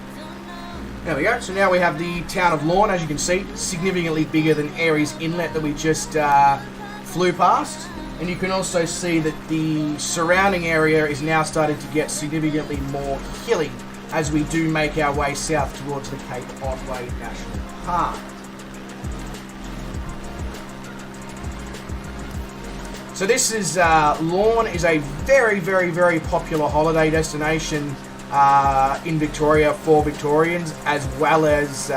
Speaker 3: There we go. So now we have the town of Lorne, as you can see, significantly bigger than Aries Inlet that we just flew past. And you can also see that the surrounding area is now starting to get significantly more hilly as we do make our way south towards the Cape Otway National Park. So this is, Lorne is a very, very, very popular holiday destination in Victoria for Victorians, as well as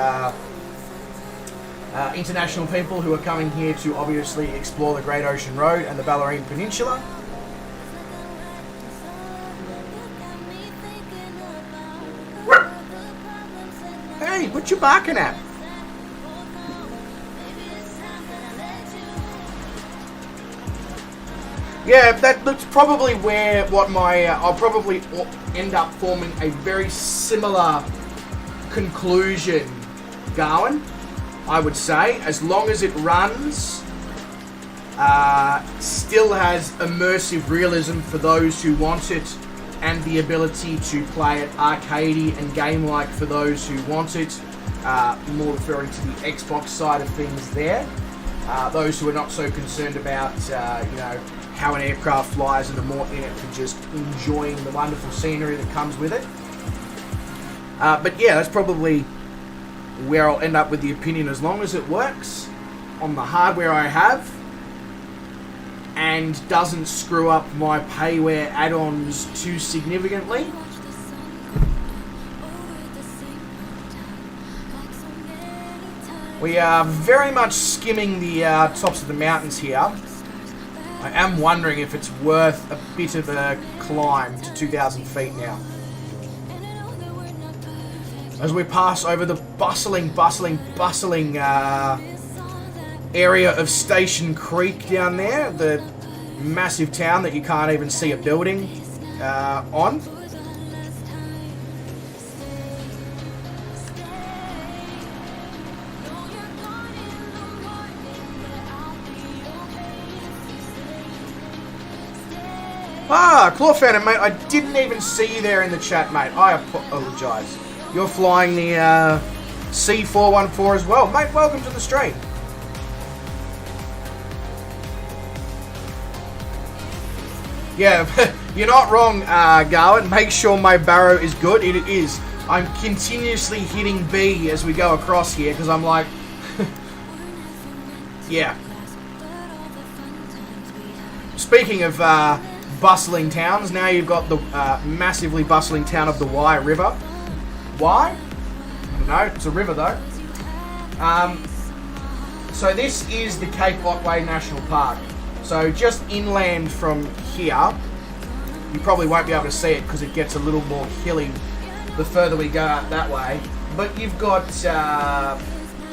Speaker 3: international people who are coming here to obviously explore the Great Ocean Road and the Bellarine Peninsula. Hey, what you barking at? Yeah, that's probably where I'll probably end up forming a very similar conclusion, Gawin, I would say, as long as it runs, still has immersive realism for those who want it, and the ability to play it arcadey and game-like for those who want it, more referring to the Xbox side of things there. Those who are not so concerned about, you know, how an aircraft flies and are more in it for just enjoying the wonderful scenery that comes with it. But yeah, that's probably where I'll end up with the opinion, as long as it works on the hardware I have and doesn't screw up my payware add-ons too significantly. We are very much skimming the tops of the mountains here. I am wondering if it's worth a bit of a climb to 2,000 feet now. As we pass over the bustling area of Station Creek down there, the massive town that you can't even see a building on. Ah, Clawfanum, mate, I didn't even see you there in the chat, mate. I apologise. You're flying the C414 as well. Mate, welcome to the stream. Yeah, you're not wrong, Garland. Make sure my barrow is good. It is. I'm continuously hitting B as we go across here because I'm like... yeah. Speaking of bustling towns, now you've got the massively bustling town of the Wye River. Why? I don't know. It's a river, though. So this is the Cape Otway National Park. So just inland from here, you probably won't be able to see it because it gets a little more hilly the further we go out that way. But you've got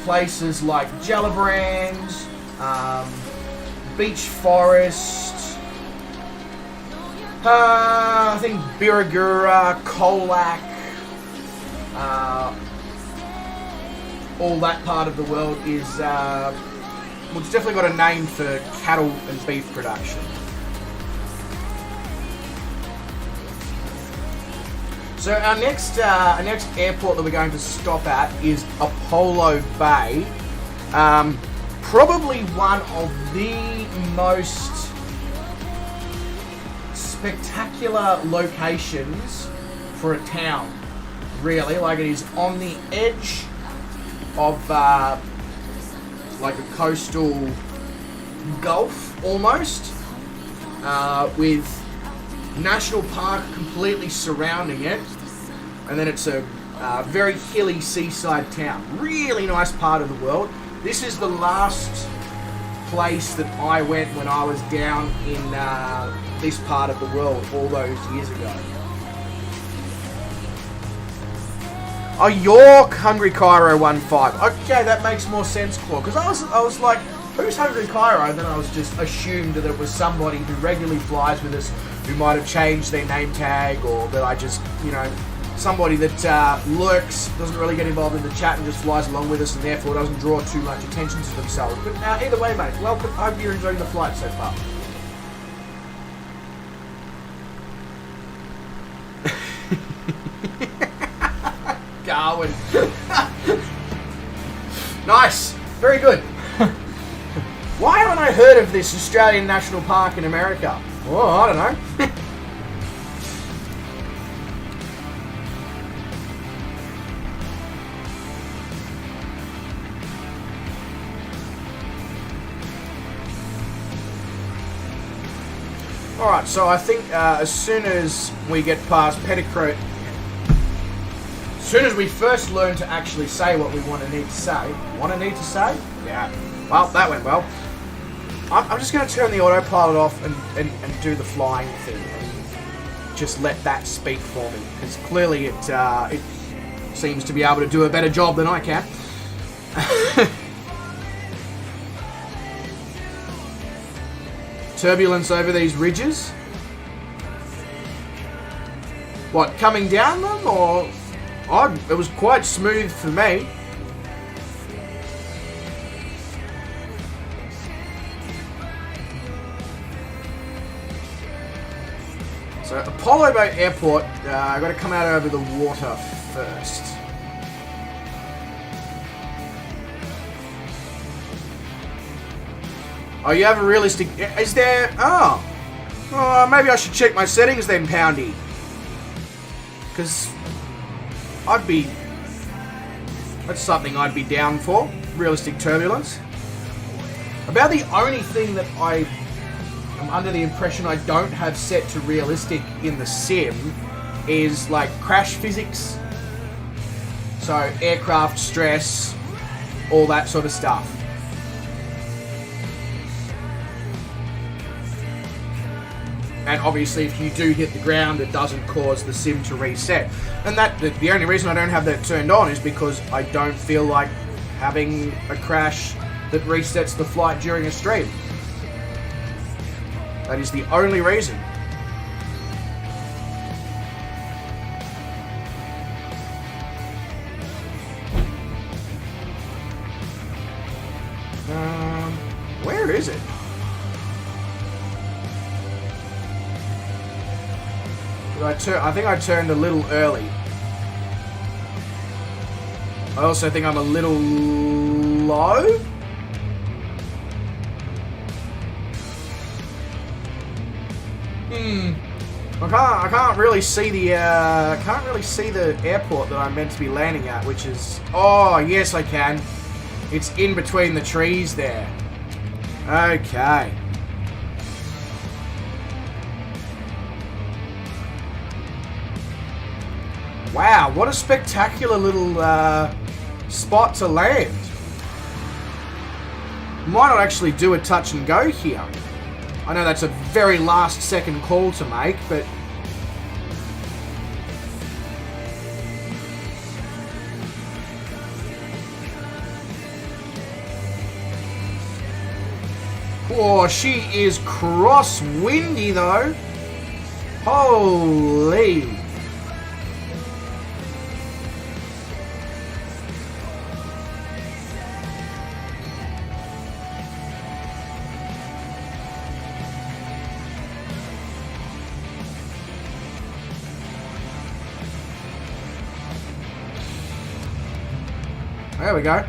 Speaker 3: places like Gellibrand, Beach Forest, I think Birragura, Colac, all that part of the world is, well, it's definitely got a name for cattle and beef production. So our next airport that we're going to stop at is Apollo Bay. Probably one of the most spectacular locations for a town, really. Like, it is on the edge of like a coastal gulf almost, with national park completely surrounding it, and then it's a very hilly seaside town. Really nice part of the world. This is the last place that I went when I was down in this part of the world all those years ago. Oh, York, Hungry Cairo 1-5. Okay, that makes more sense, Claw. Because I was like, who's Hungry Cairo? And then I was just assumed that it was somebody who regularly flies with us, who might have changed their name tag, or that I just, you know, somebody that lurks, doesn't really get involved in the chat and just flies along with us and therefore doesn't draw too much attention to themselves. But either way, mate, welcome. I hope you're enjoying the flight so far. Darwin. Nice. Very good. Why haven't I heard of this Australian National Park in America? Oh, I don't know. Alright, so I think as soon as we get past Petticoat, as soon as we first learn to actually say what we want to need to say. Yeah. Well, that went well. I'm just going to turn the autopilot off and do the flying thing. And just let that speak for me. Because clearly it seems to be able to do a better job than I can. Turbulence over these ridges. What, coming down them, or... Oh, it was quite smooth for me. So, Apollo Bay Airport, I've got to come out over the water first. Oh, you have a realistic... Is there... Oh. Maybe I should check my settings then, Poundy. Because that's something I'd be down for. Realistic turbulence. About the only thing that I am under the impression I don't have set to realistic in the sim is like crash physics. So aircraft stress, all that sort of stuff. And obviously, if you do hit the ground, it doesn't cause the sim to reset. And the only reason I don't have that turned on is because I don't feel like having a crash that resets the flight during a stream. That is the only reason. Where is it? I think I turned a little early. I also think I'm a little low. I can't really see the airport that I'm meant to be landing at, which is, oh yes I can. It's in between the trees there. Okay. Wow, what a spectacular little spot to land. Might not actually do a touch and go here. I know that's a very last second call to make, but oh, she is cross-windy though. Holy. There we go.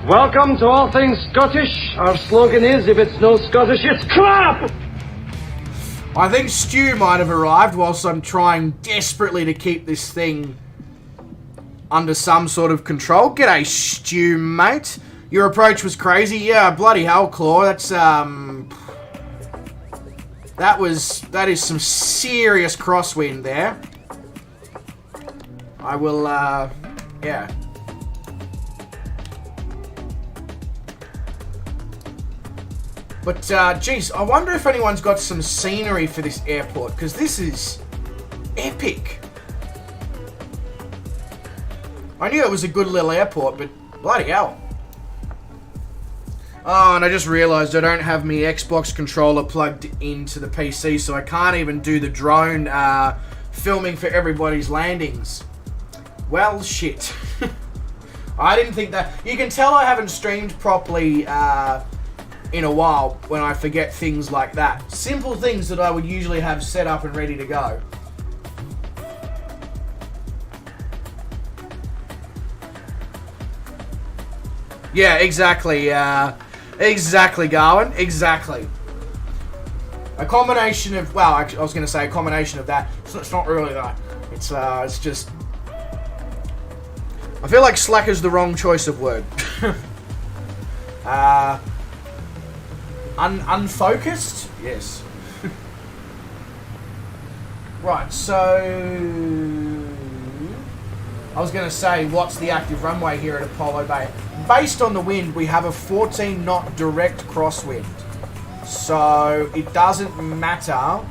Speaker 4: Welcome to All Things Scottish. Our slogan is, if it's no Scottish, it's crap!
Speaker 3: I think Stu might have arrived whilst I'm trying desperately to keep this thing under some sort of control. G'day, Stu, mate. Your approach was crazy. Yeah, bloody hell, Claw. That's, that is some serious crosswind there. I will, yeah. But, geez, I wonder if anyone's got some scenery for this airport, because this is epic. I knew it was a good little airport, but bloody hell. Oh, and I just realised I don't have my Xbox controller plugged into the PC, so I can't even do the drone filming for everybody's landings. Well, shit. I didn't think that... You can tell I haven't streamed properly in a while when I forget things like that. Simple things that I would usually have set up and ready to go. Yeah, exactly. Exactly, Gawin. Exactly. A combination of... Well, actually, I was going to say a combination of that. It's not really that. It's just... I feel like slack is the wrong choice of word. Unfocused? Yes. Right, so... I was going to say, what's the active runway here at Apollo Bay? Based on the wind, we have a 14 knot direct crosswind. So, it doesn't matter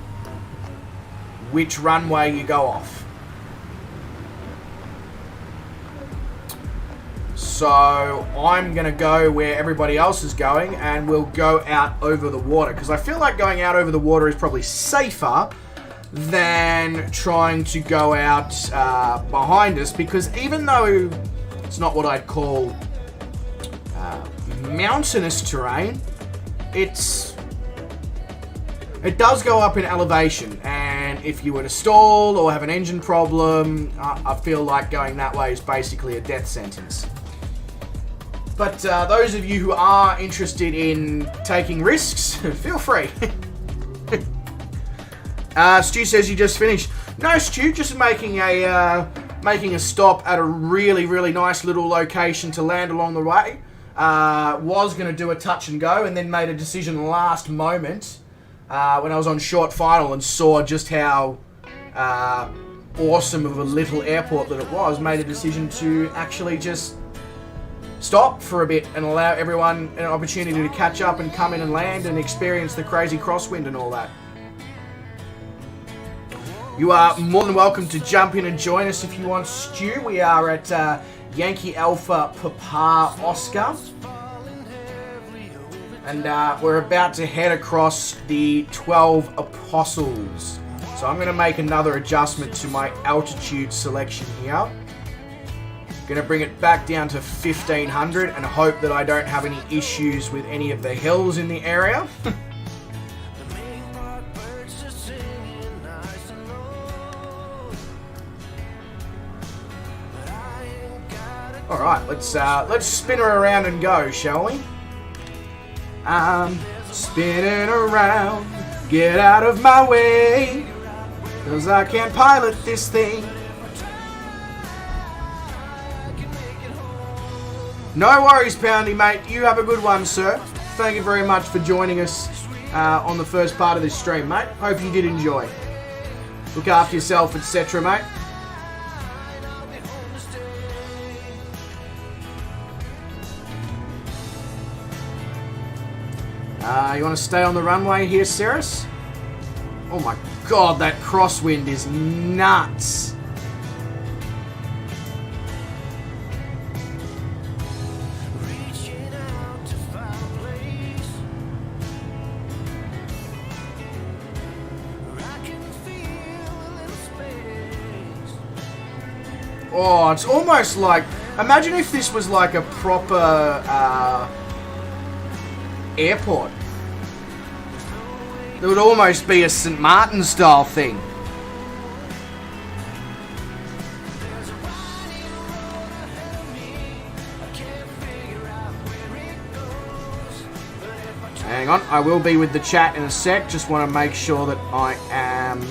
Speaker 3: which runway you go off. So, I'm going to go where everybody else is going, and we'll go out over the water. Because I feel like going out over the water is probably safer than trying to go out behind us. Because even though it's not what I'd call mountainous terrain, it does go up in elevation. And if you were to stall or have an engine problem, I feel like going that way is basically a death sentence. But those of you who are interested in taking risks, feel free. Stu says you just finished. No, Stu, just making a stop at a really, really nice little location to land along the way. Was going to do a touch and go, and then made a decision last moment when I was on short final and saw just how awesome of a little airport that it was. Made a decision to actually just stop for a bit and allow everyone an opportunity to catch up and come in and land and experience the crazy crosswind and all that. You are more than welcome to jump in and join us if you want, Stu. We are at Yankee Alpha Papa Oscar. And we're about to head across the 12 Apostles. So I'm going to make another adjustment to my altitude selection here. Going to bring it back down to 1500 and hope that I don't have any issues with any of the hills in the area. Alright. Right, let's spin her around and go, shall we? I'm spinning around, get out of my way, 'cause I can't pilot this thing. No worries, Poundy, mate. You have a good one, sir. Thank you very much for joining us on the first part of this stream, mate. Hope you did enjoy. Look after yourself, etc., mate. You want to stay on the runway here, Cirrus? Oh my god, that crosswind is nuts. Oh, it's almost like... Imagine if this was like a proper airport. It would almost be a St. Martin style thing. Hang on, I will be with the chat in a sec. Just want to make sure that I am...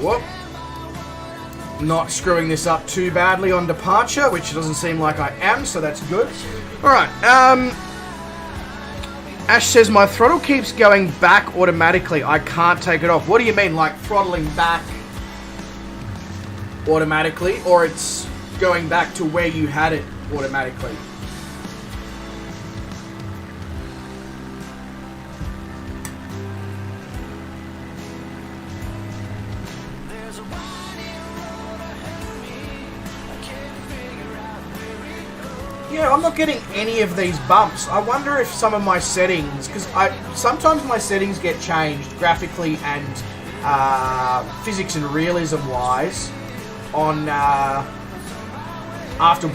Speaker 3: Whoop. Not screwing this up too badly on departure, which doesn't seem like I am, so that's good. Alright, Ash says, my throttle keeps going back automatically. I can't take it off. What do you mean, like throttling back automatically? Or it's going back to where you had it automatically? Yeah, I'm not getting any of these bumps. I wonder if some of my settings, because sometimes my settings get changed graphically and physics and realism wise on after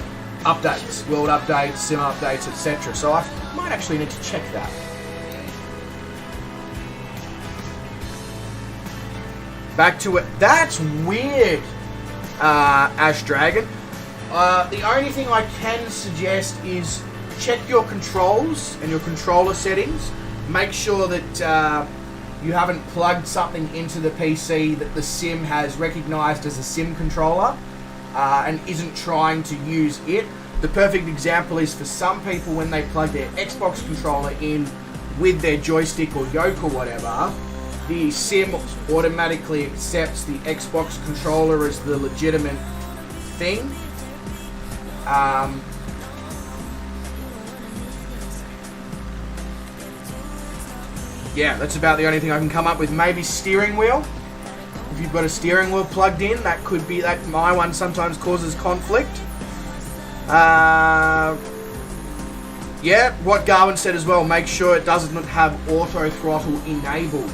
Speaker 3: updates, world updates, sim updates, etc. So I might actually need to check that. Back to it. That's weird, Ash Dragon. The only thing I can suggest is check your controls and your controller settings. Make sure that you haven't plugged something into the PC that the sim has recognized as a sim controller and isn't trying to use it. The perfect example is for some people when they plug their Xbox controller in with their joystick or yoke or whatever, the sim automatically accepts the Xbox controller as the legitimate thing. Yeah, that's about the only thing I can come up with. Maybe steering wheel. If you've got a steering wheel plugged in, that could be that. My one sometimes causes conflict. Yeah, what Garwin said as well. Make sure it doesn't have auto throttle enabled.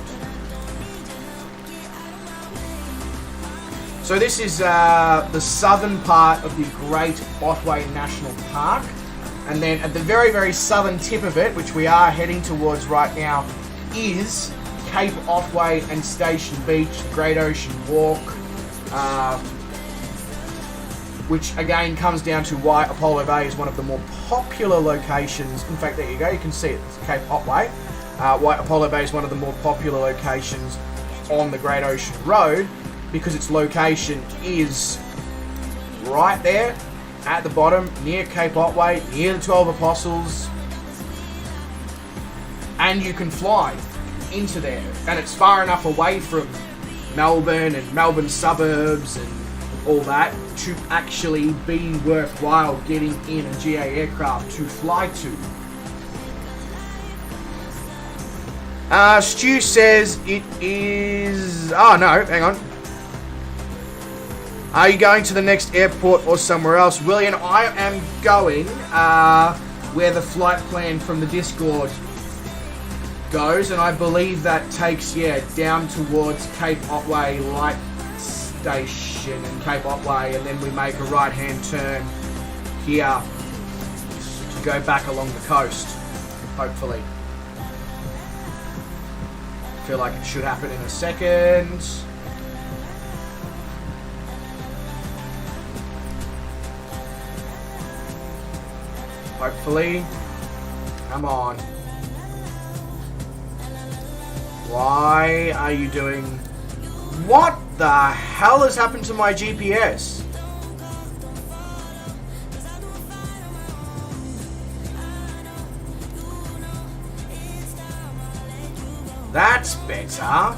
Speaker 3: So this is the southern part of the Great Otway National Park. And then at the very, very southern tip of it, which we are heading towards right now, is Cape Otway and Station Beach, Great Ocean Walk, which again comes down to why Apollo Bay is one of the more popular locations. In fact, there you go, you can see it, it's Cape Otway. Why Apollo Bay is one of the more popular locations on the Great Ocean Road, because its location is right there at the bottom, near Cape Otway, near the 12 Apostles, and you can fly into there, and it's far enough away from Melbourne and Melbourne suburbs and all that to actually be worthwhile getting in a GA aircraft to fly to. Stu says it is... Oh no, hang on. Are you going to the next airport or somewhere else? William, I am going where the flight plan from the Discord goes, and I believe that takes, down towards Cape Otway Light Station and Cape Otway, and then we make a right-hand turn here to go back along the coast, hopefully. I feel like it should happen in a second. Hopefully. Come on. Why are you doing... What the hell has happened to my GPS? That's better.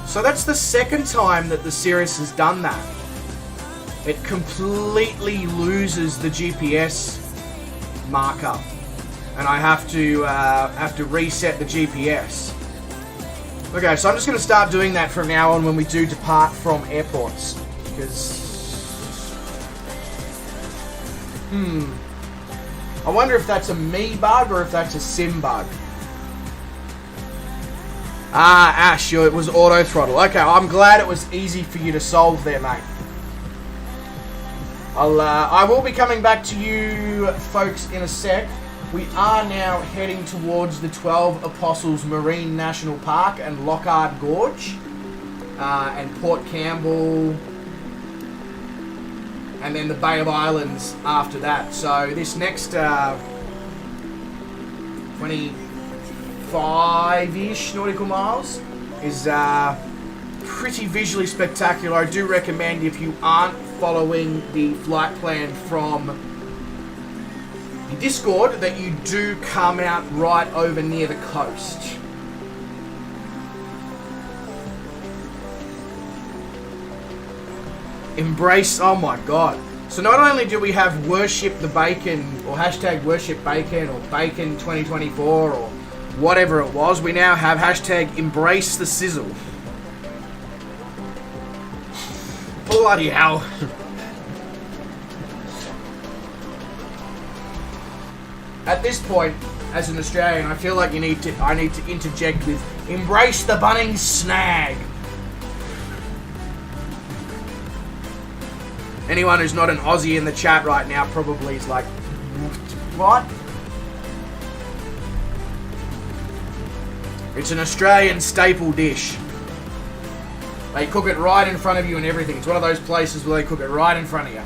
Speaker 3: So that's the second time that the Cirrus has done that. It completely loses the GPS marker, and I have to reset the GPS. Okay, so I'm just going to start doing that from now on when we do depart from airports, because I wonder if that's a me bug or if that's a sim bug. Ah, Ash, it was auto throttle. Okay, I'm glad it was easy for you to solve there, mate. I will be coming back to you folks in a sec. We are now heading towards the 12 Apostles Marine National Park and Lockhart Gorge, and Port Campbell, and then the Bay of Islands after that. So this next 25-ish nautical miles is pretty visually spectacular. I do recommend, if you aren't following the flight plan from the Discord, that you do come out right over near the coast. Embrace, oh my god. So not only do we have worship the bacon, or hashtag worship bacon, or bacon 2024, or whatever it was, we now have hashtag embrace the sizzle. Bloody hell. At this point, as an Australian, I feel like I need to interject with embrace the Bunnings snag. Anyone who's not an Aussie in the chat right now probably is like, what? It's an Australian staple dish. They cook it right in front of you and everything. It's one of those places where they cook it right in front of you.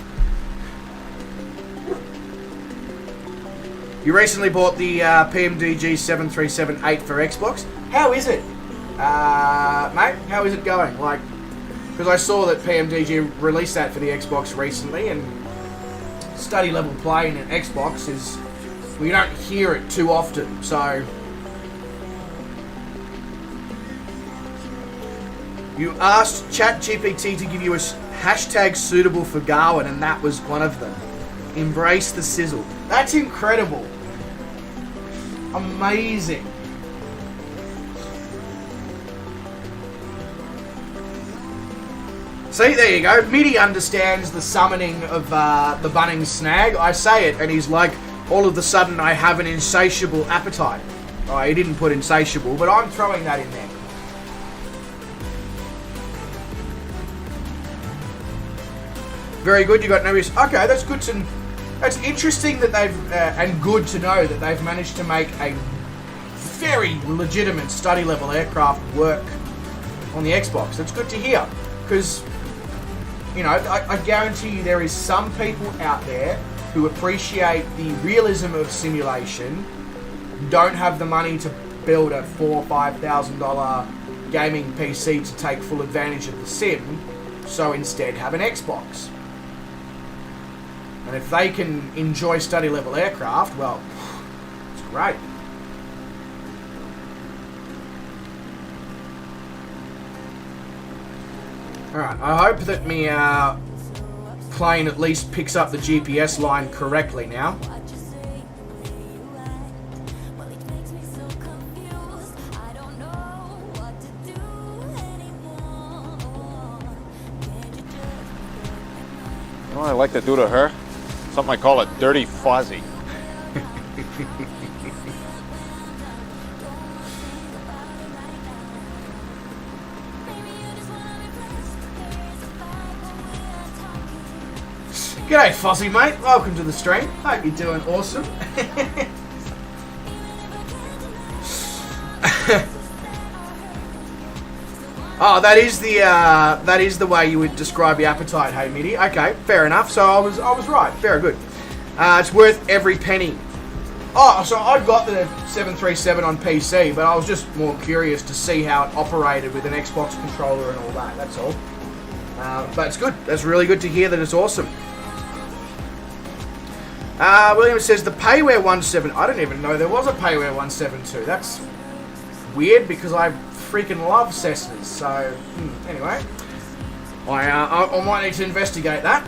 Speaker 3: You recently bought the PMDG 737-8 for Xbox. How is it? Mate, how is it going? Like, because I saw that PMDG released that for the Xbox recently, and study level play in an Xbox is, well, you don't hear it too often, so... You asked ChatGPT to give you a hashtag suitable for Gawin, and that was one of them. Embrace the sizzle. That's incredible. Amazing. See, there you go. Mitty understands the summoning of the Bunnings snag. I say it, and he's like, all of a sudden I have an insatiable appetite. Oh, he didn't put insatiable, but I'm throwing that in there. Very good, you got no use. Okay, that's good to... That's interesting that they've... and good to know that they've managed to make a very legitimate study-level aircraft work on the Xbox. That's good to hear. Because, you know, I guarantee you there is some people out there who appreciate the realism of simulation, don't have the money to build a $4,000 or $5,000 gaming PC to take full advantage of the sim, so instead have an Xbox. And if they can enjoy study-level aircraft, well, it's great. Alright, I hope that my plane at least picks up the GPS line correctly now.
Speaker 5: You know what I like to do to her? Something I call a dirty fozzy.
Speaker 3: G'day Fozzy mate, welcome to the stream. Hope you're doing awesome. Oh, that is the way you would describe your appetite, hey Mitty. Okay, fair enough. So I was right. Very good. It's worth every penny. Oh, so I've got the 737 on PC, but I was just more curious to see how it operated with an Xbox controller and all that, that's all. But it's good. That's really good to hear that it's awesome. William says, the Payware 1.7... I don't even know there was a Payware 1.7.2. That's weird because I freaking love Cessnas. So, anyway. I might need to investigate that.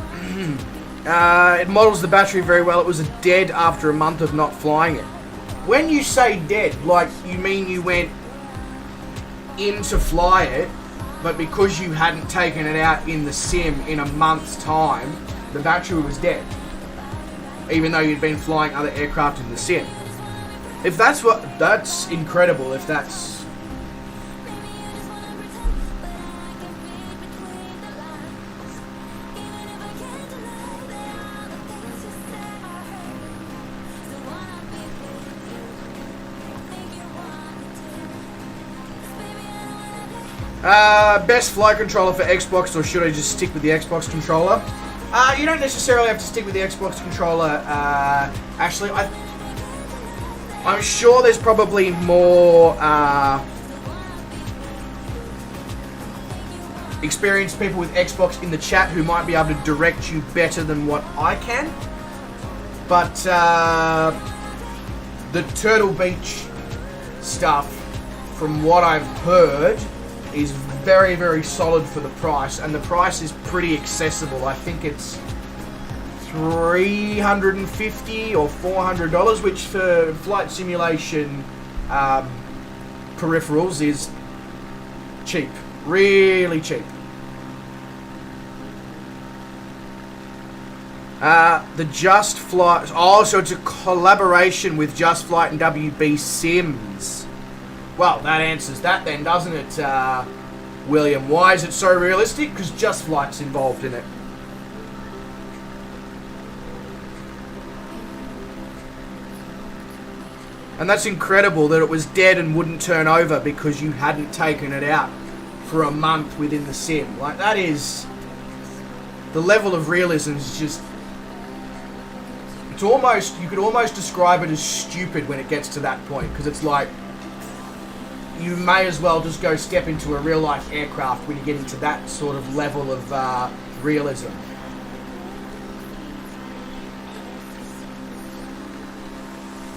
Speaker 3: It models the battery very well. It was dead after a month of not flying it. When you say dead, like, you mean you went in to fly it, but because you hadn't taken it out in the sim in a month's time, the battery was dead. Even though you'd been flying other aircraft in the sim. If that's what... That's incredible, if that's... Best flight controller for Xbox, or should I just stick with the Xbox controller? You don't necessarily have to stick with the Xbox controller. Actually, I'm sure there's probably more experienced people with Xbox in the chat who might be able to direct you better than what I can. But the Turtle Beach stuff, from what I've heard, is very, very solid for the price, and the price is pretty accessible. I think it's $350 or $400, which for flight simulation peripherals is cheap, really cheap. The Just Flight, oh, so it's a collaboration with Just Flight and WB Sims. Well, that answers that then, doesn't it, William? Why is it so realistic? Because Just Flight's involved in it. And that's incredible that it was dead and wouldn't turn over because you hadn't taken it out for a month within the sim. Like, that is... The level of realism is just... It's almost... You could almost describe it as stupid when it gets to that point. Because it's like... You may as well just go step into a real-life aircraft when you get into that sort of level of realism.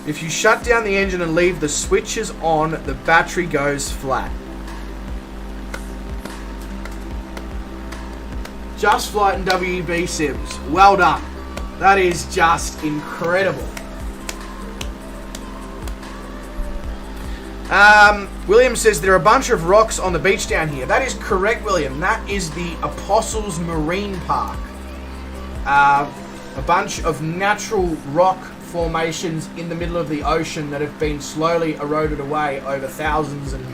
Speaker 3: If you shut down the engine and leave the switches on, the battery goes flat. Just Flight and WB Sims. Well done. That is just incredible. William says there are a bunch of rocks on the beach down here. That is correct, William. That is the Apostles Marine Park. A bunch of natural rock formations in the middle of the ocean that have been slowly eroded away over thousands and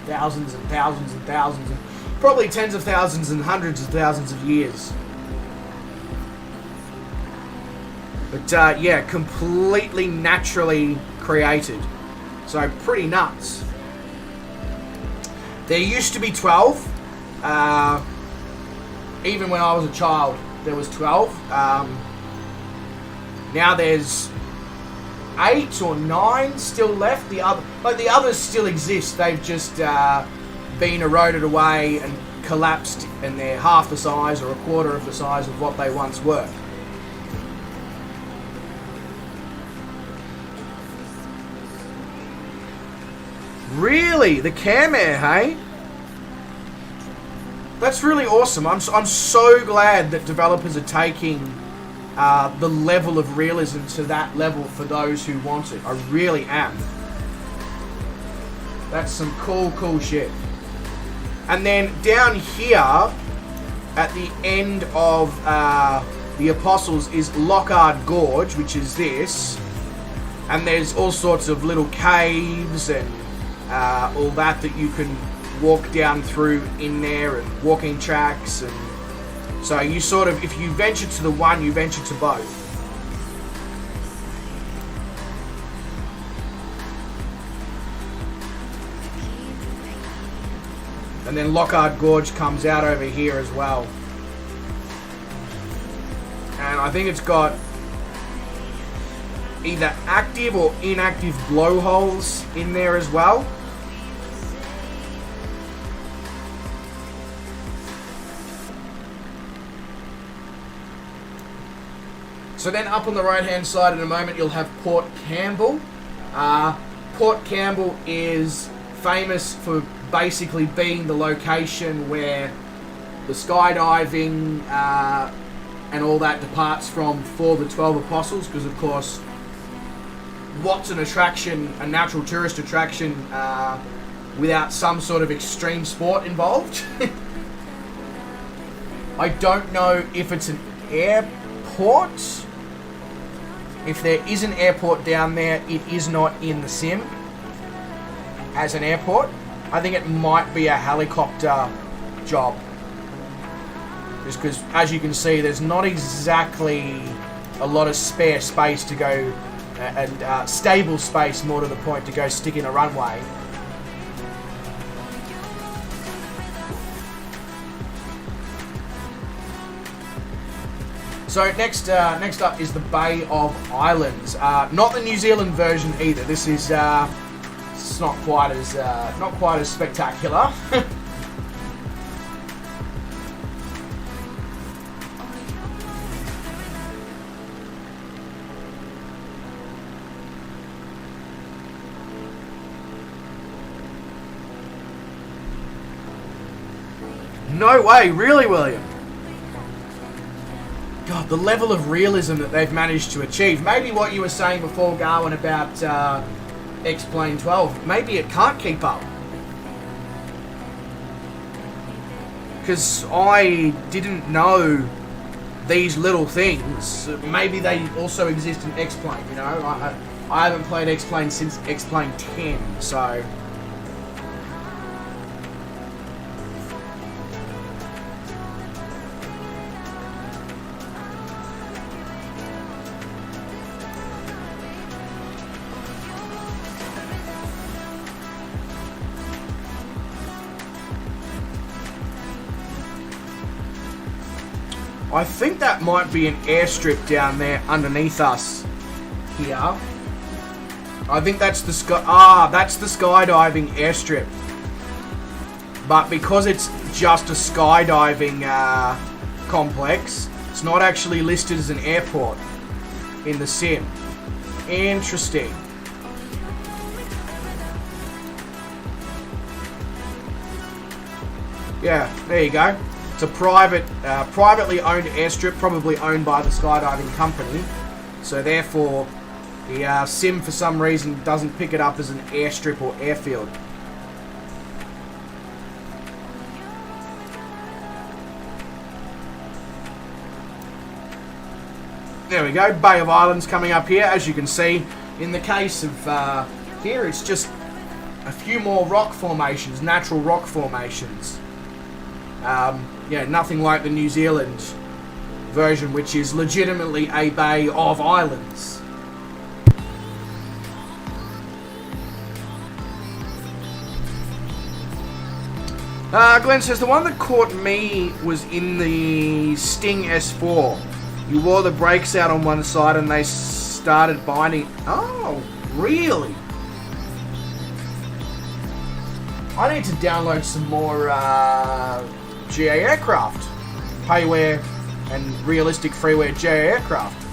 Speaker 3: thousands and thousands and thousands, and probably tens of thousands and hundreds of thousands of years. But yeah, completely naturally created. So pretty nuts. There used to be 12. Even when I was a child, there was 12. Now there's 8 or 9 still left. The others still exist. They've just been eroded away and collapsed, and they're half the size or a quarter of the size of what they once were. Really? The Cam Air, hey? That's really awesome. I'm so glad that developers are taking the level of realism to that level for those who want it. I really am. That's some cool shit. And then down here, at the end of the Apostles, is Lockhart Gorge, which is this. And there's all sorts of little caves and all that you can walk down through in there, and walking tracks, and so you sort of, if you venture to the one, you venture to both. And then Lockhart Gorge comes out over here as well. And I think it's got either active or inactive blowholes in there as well. So then up on the right hand side in a moment you'll have Port Campbell. Port Campbell is famous for basically being the location where the skydiving and all that departs from for the 12 Apostles, because of course what's an attraction, a natural tourist attraction, without some sort of extreme sport involved? I don't know if it's an airport. If there is an airport down there, it is not in the sim as an airport. I think it might be a helicopter job. Just because, as you can see, there's not exactly a lot of spare space to go, and stable space, more to the point, to go stick in a runway. So next up is the Bay of Islands. Not the New Zealand version either. This is it's not quite as spectacular. No way, really, William? God, the level of realism that they've managed to achieve. Maybe what you were saying before, Garwin, about X-Plane 12, maybe it can't keep up. Because I didn't know these little things. Maybe they also exist in X-Plane, you know? I haven't played X-Plane since X-Plane 10, so... I think that might be an airstrip down there underneath us here. I think that's the that's the skydiving airstrip. But because it's just a skydiving complex, it's not actually listed as an airport in the sim. Interesting. Yeah, there you go. It's a privately owned airstrip, probably owned by the skydiving company. So therefore, the sim for some reason doesn't pick it up as an airstrip or airfield. There we go, Bay of Islands coming up here. As you can see, in the case of here, it's just a few more rock formations, natural rock formations. Yeah, nothing like the New Zealand version, which is legitimately a bay of islands. Glenn says, the one that caught me was in the Sting S4. You wore the brakes out on one side and they started binding. Oh, really? I need to download some more GA aircraft, payware and realistic freeware GA aircraft.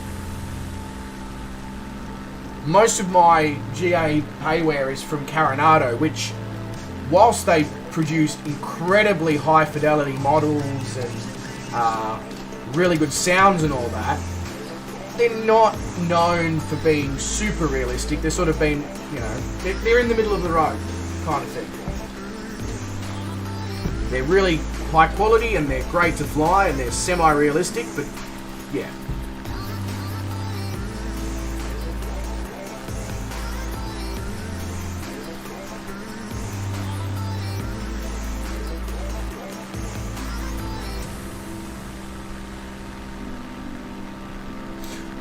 Speaker 3: Most of my GA payware is from Carinado, which, whilst they produce incredibly high fidelity models and really good sounds and all that, they're not known for being super realistic. They're sort of being, you know, they're in the middle of the road kind of thing. They're really high quality and they're great to fly and they're semi-realistic, but yeah.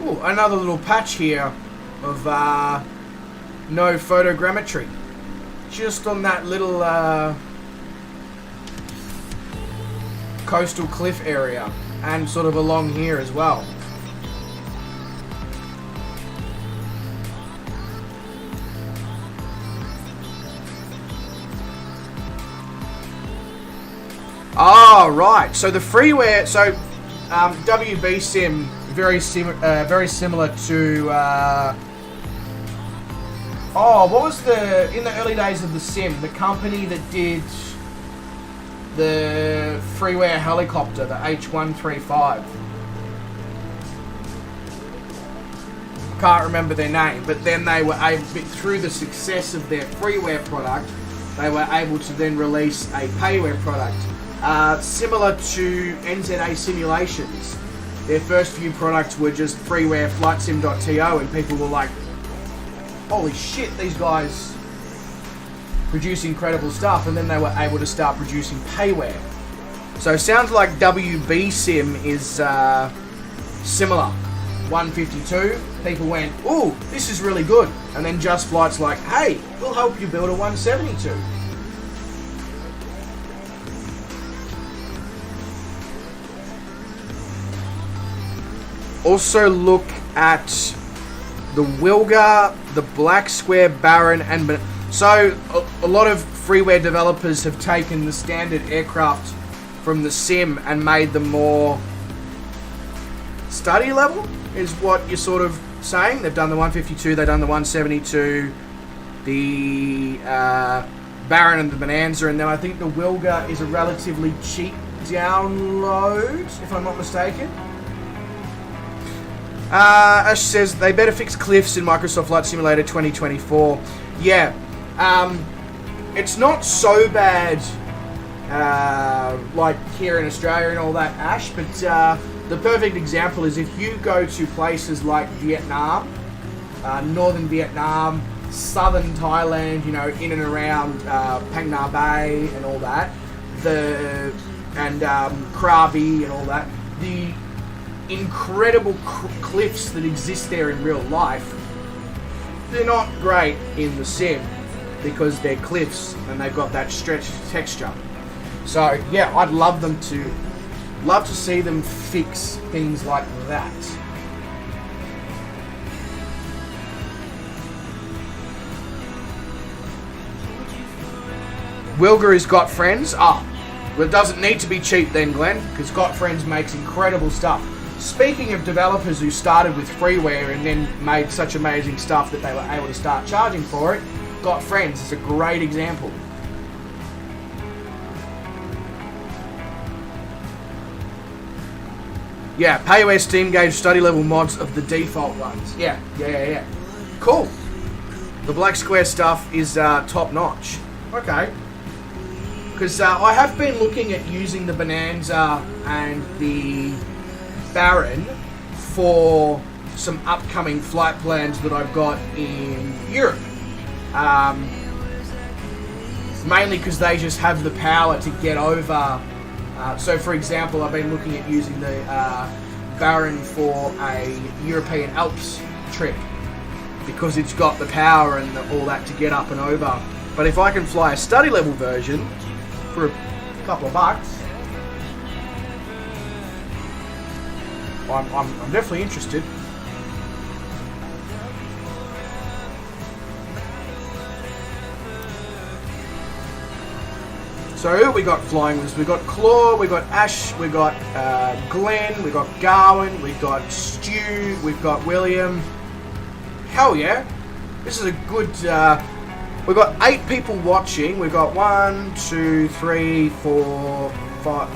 Speaker 3: Ooh, another little patch here of no photogrammetry. Just on that little coastal cliff area and sort of along here as well. Oh, right. So the freeware, so WB Sim, very similar to, what was in the early days of the Sim, the company that did the freeware helicopter, the H135. Can't remember their name, but then they were able, through the success of their freeware product, they were able to then release a payware product. Similar to NZA Simulations. Their first few products were just freeware flightsim.to, and people were like, holy shit, these guys produce incredible stuff, and then they were able to start producing payware. So it sounds like WB Sim is similar. 152, people went, ooh, this is really good. And then Just Flight's like, hey, we'll help you build a 172. Also look at the Wilga, the Black Square Baron, and so a lot of freeware developers have taken the standard aircraft from the Sim and made them more study level, is what you're sort of saying. They've done the 152, they've done the 172, the Baron and the Bonanza, and then I think the Wilga is a relatively cheap download, if I'm not mistaken. Ash says, they better fix cliffs in Microsoft Flight Simulator 2024. Yeah, it's not so bad like here in Australia and all that, Ash, but the perfect example is if you go to places like Vietnam, northern Vietnam, southern Thailand, you know, in and around Phang Nga Bay and all that, and Krabi and all that, the incredible cliffs that exist there in real life, they're not great in the Sim because they're cliffs and they've got that stretched texture. So yeah, I'd love to see them fix things like that. Wilga has got friends. Well, it doesn't need to be cheap then, Glenn, because Got Friends makes incredible stuff. Speaking of developers who started with freeware and then made such amazing stuff that they were able to start charging for it, Got Friends is a great example. Yeah, payware Steam gauge study level mods of the default ones. Yeah. Cool. The Black Square stuff is top notch. Okay. Because I have been looking at using the Bonanza and the Baron for some upcoming flight plans that I've got in Europe. Mainly because they just have the power to get over. So for example, I've been looking at using the Baron for a European Alps trip because it's got the power and all that to get up and over. But if I can fly a study level version for a couple of bucks, I'm definitely interested. So who we got flying with us? We got Claw, we got Ash, we got Glenn, we got Garwin, we got Stu, we've got William. Hell yeah! This is a good. We've got 8 people watching. We've got 1, 2, 3, 4, 5.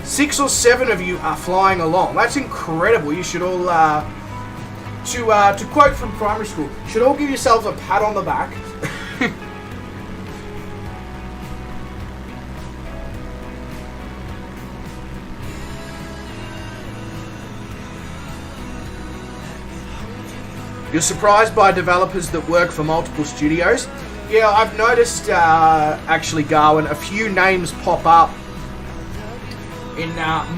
Speaker 3: 6 or 7 of you are flying along. That's incredible. You should all, to quote from primary school, you should all give yourselves a pat on the back. You're surprised by developers that work for multiple studios? Yeah, I've noticed, actually, Garwin, a few names pop up in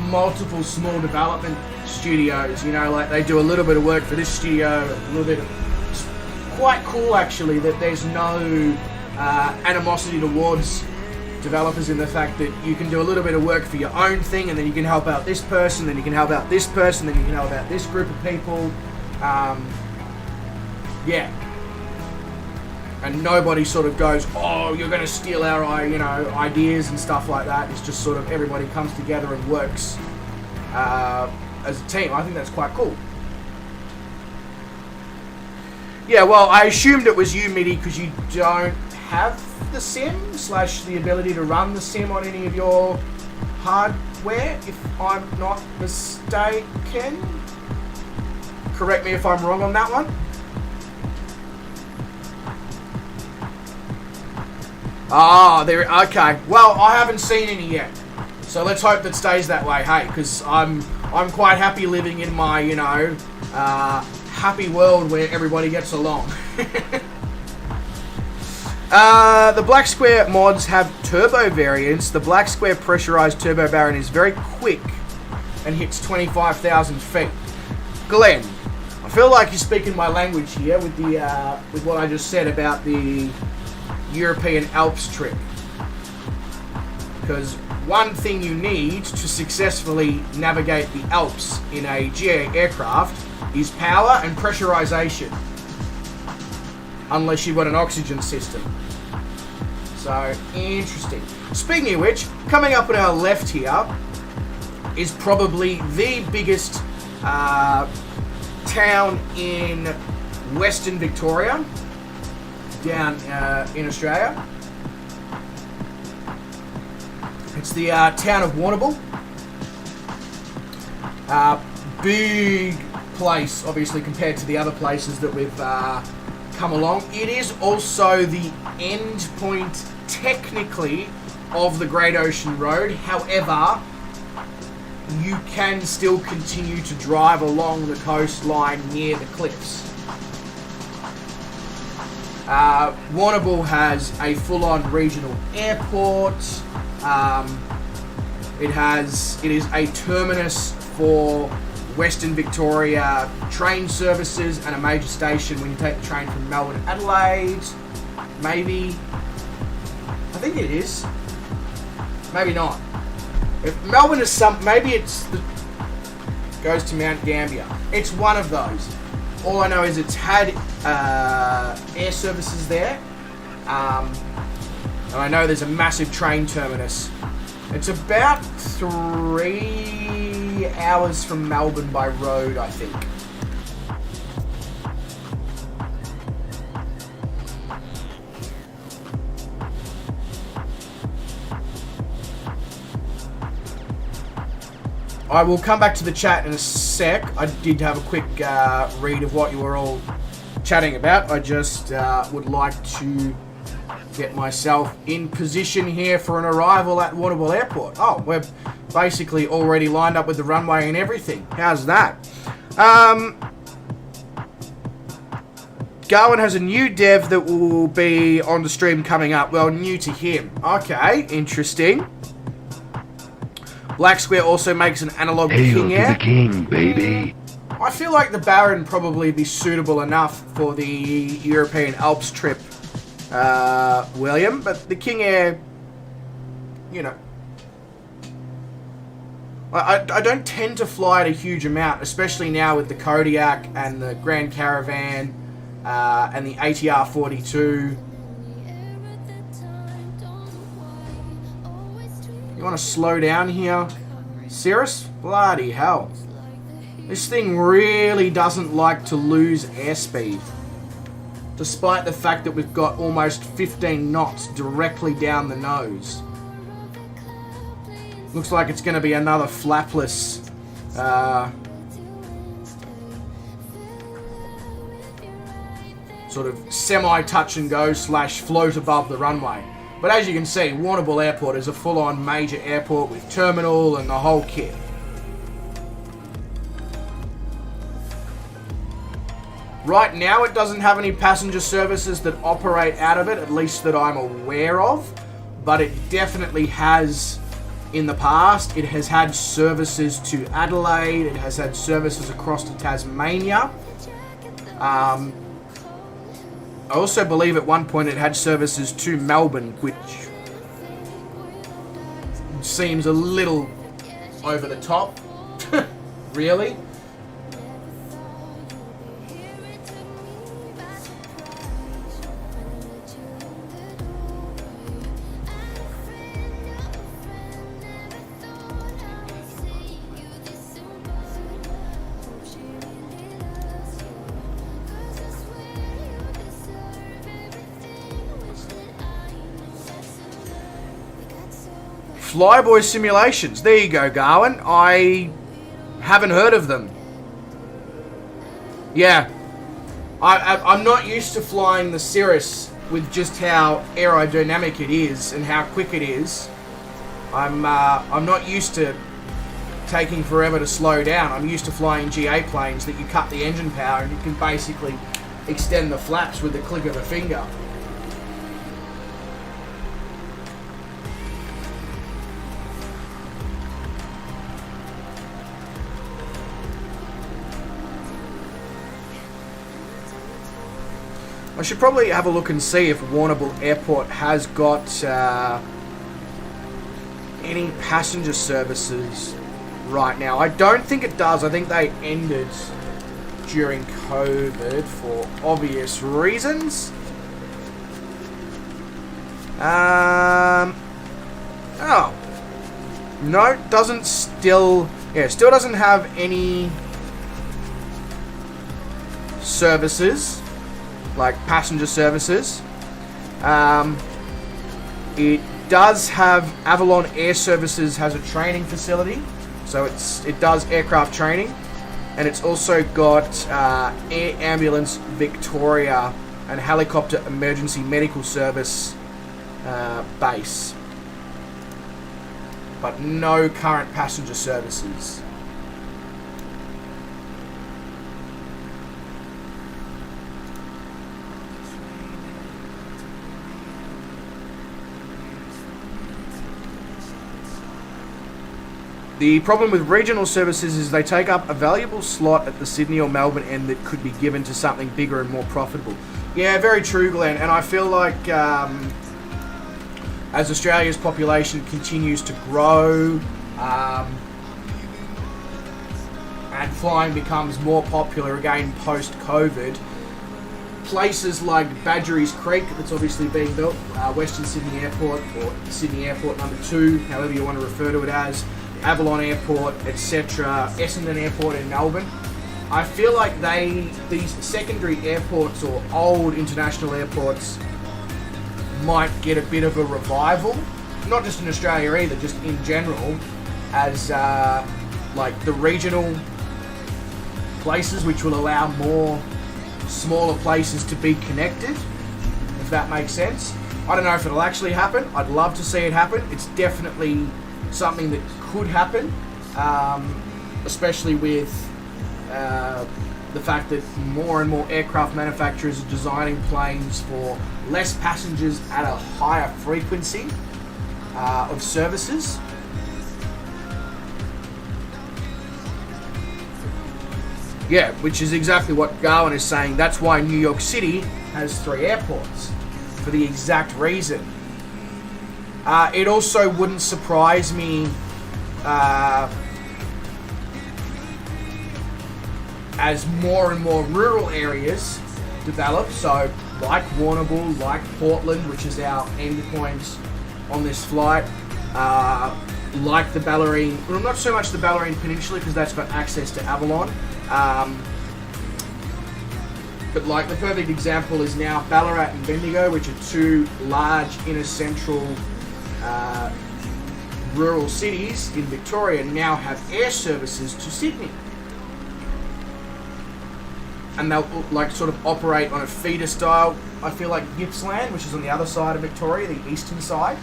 Speaker 3: multiple small development studios. You know, like they do a little bit of work for this studio, a little bit of... It's quite cool, actually, that there's no animosity towards developers in the fact that you can do a little bit of work for your own thing, and then you can help out this person, then you can help out this person, then you can help out this group of people. Yeah. and nobody sort of goes, oh, you're going to steal our, ideas and stuff like that. It's just sort of everybody comes together and works as a team. I think that's quite cool. Yeah, well, I assumed it was you, Mitty, because you don't have the sim / the ability to run the sim on any of your hardware, if I'm not mistaken. Correct me if I'm wrong on that one. Ah, there. Okay. Well, I haven't seen any yet, so let's hope that stays that way. Hey, because I'm quite happy living in my happy world where everybody gets along. The Black Square mods have turbo variants. The Black Square pressurized turbo Baron is very quick and hits 25,000 feet. Glenn, I feel like you're speaking my language here with the with what I just said about the European Alps trip. Because one thing you need to successfully navigate the Alps in a GA aircraft is power and pressurization. Unless you've got an oxygen system. So, interesting. Speaking of which, coming up on our left here is probably the biggest town in Western Victoria, down in Australia. It's the town of Warrnambool. Big place, obviously, compared to the other places that we've come along. It is also the end point, technically, of the Great Ocean Road. However, you can still continue to drive along the coastline near the cliffs. Warrnambool has a full-on regional airport. It is a terminus for Western Victoria train services and a major station when you take the train from Melbourne to Adelaide. Maybe. I think it is. Maybe not. If Melbourne is maybe goes to Mount Gambier. It's one of those. All I know is it's had air services there. And I know there's a massive train terminus. It's about 3 hours from Melbourne by road, I think. I will come back to the chat in a sec. I did have a quick read of what you were all chatting about. I just would like to get myself in position here for an arrival at Warrnambool Airport. Oh, we're basically already lined up with the runway and everything. How's that? Gawin has a new dev that will be on the stream coming up. Well, new to him. Okay, interesting. Black Square also makes an analog King Air.
Speaker 6: Hail to the king, baby.
Speaker 3: I feel like the Baron probably be suitable enough for the European Alps trip, William, but the King Air, you know, I don't tend to fly it a huge amount, especially now with the Kodiak and the Grand Caravan and the ATR 42. You want to slow down here, Cirrus? Bloody hell. This thing really doesn't like to lose airspeed. Despite the fact that we've got almost 15 knots directly down the nose. Looks like it's going to be another flapless sort of semi-touch and go / float above the runway. But as you can see, Warrnambool Airport is a full-on major airport with terminal and the whole kit. Right now, it doesn't have any passenger services that operate out of it, at least that I'm aware of. But it definitely has in the past. It has had services to Adelaide. It has had services across to Tasmania. I also believe at one point it had services to Melbourne, which seems a little over the top, really. Flyboy Simulations. There you go, Gawin. I haven't heard of them. Yeah. I'm not used to flying the Cirrus with just how aerodynamic it is and how quick it is. I'm not used to taking forever to slow down. I'm used to flying GA planes that you cut the engine power and you can basically extend the flaps with the click of a finger. I should probably have a look and see if Warrnambool Airport has got any passenger services right now. I don't think it does. I think they ended during COVID for obvious reasons. Oh. No, doesn't still... Yeah, still doesn't have any services, like passenger services. It does have Avalon Air Services has a training facility, so it does aircraft training, and it's also got Air Ambulance Victoria and Helicopter Emergency Medical Service base, but no current passenger services. The problem with regional services is they take up a valuable slot at the Sydney or Melbourne end that could be given to something bigger and more profitable. Yeah, very true, Glenn. And I feel like as Australia's population continues to grow and flying becomes more popular again post-COVID, places like Badgerys Creek, that's obviously being built, Western Sydney Airport, or Sydney Airport number 2, however you want to refer to it as, Avalon Airport, etc., Essendon Airport in Melbourne. I feel like these secondary airports or old international airports might get a bit of a revival, not just in Australia either, just in general, as like the regional places, which will allow more smaller places to be connected, if that makes sense. I don't know if it'll actually happen. I'd love to see it happen. It's definitely something that could happen, especially with the fact that more and more aircraft manufacturers are designing planes for less passengers at a higher frequency of services. Yeah, which is exactly what Gawin is saying. That's why New York City has 3 airports, for the exact reason. It also wouldn't surprise me as more and more rural areas develop, so like Warrnambool, like Portland, which is our end point on this flight, like the Ballerine, well, not so much the Ballerine Peninsula because that's got access to Avalon, but like the perfect example is now Ballarat and Bendigo, which are 2 large inner central rural cities in Victoria, now have air services to Sydney. And they'll like sort of operate on a feeder style. I feel like Gippsland, which is on the other side of Victoria, the eastern side,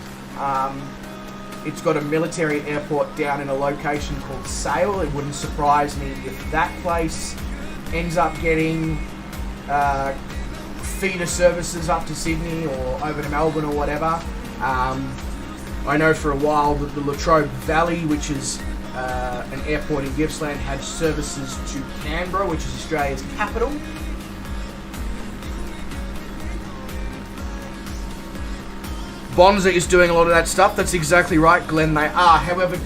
Speaker 3: it's got a military airport down in a location called Sale. It wouldn't surprise me if that place ends up getting feeder services up to Sydney or over to Melbourne or whatever. I know for a while that the Latrobe Valley, which is an airport in Gippsland, had services to Canberra, which is Australia's capital. Bonza is doing a lot of that stuff. That's exactly right, Glenn. They are. However,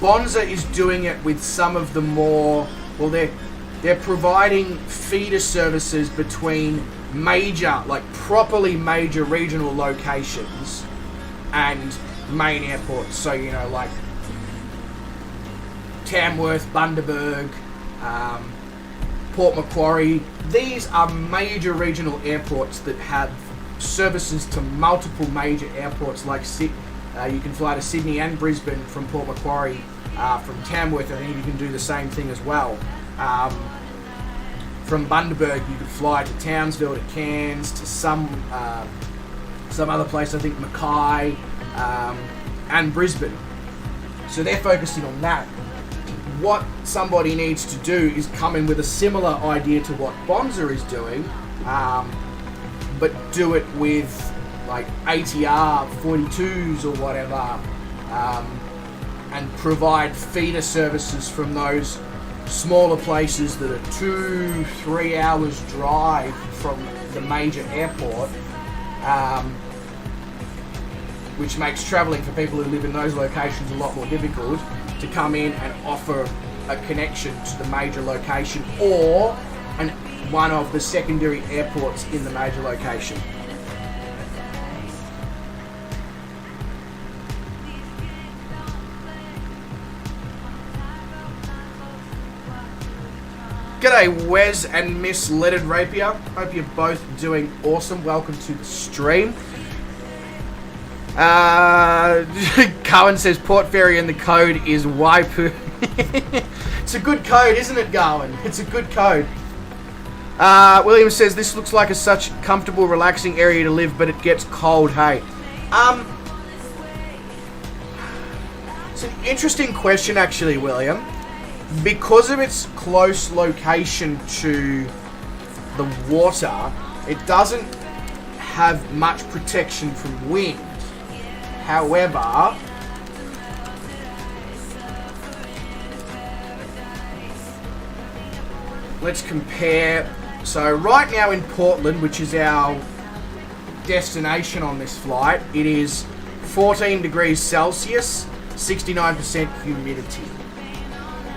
Speaker 3: Bonza is doing it with some of the more... Well, they're providing feeder services between major, like properly major regional locations and main airports. So, you know, like Tamworth, Bundaberg, Port Macquarie. These are major regional airports that have services to multiple major airports like You can fly to Sydney and Brisbane from Port Macquarie. From Tamworth, I think you can do the same thing as well. From Bundaberg, you could fly to Townsville, to Cairns, to some other place, I think Mackay, and Brisbane. So they're focusing on that. What somebody needs to do is come in with a similar idea to what Bonza is doing, but do it with like ATR 42s or whatever, and provide feeder services from those smaller places that are 2-3 hours drive from the major airport, which makes travelling for people who live in those locations a lot more difficult, to come in and offer a connection to the major location or one of the secondary airports in the major location. G'day Wes and Miss Leaded Rapier. Hope you're both doing awesome. Welcome to the stream. Cohen says Port Fairy and the code is Waipu. It's a good code, isn't it, Garwin? It's a good code. William says this looks like such comfortable, relaxing area to live, but it gets cold. Hey, it's an interesting question, actually, William. Because of its close location to the water, it doesn't have much protection from wind. However, let's compare. So right now in Portland, which is our destination on this flight, it is 14 degrees Celsius, 69% humidity.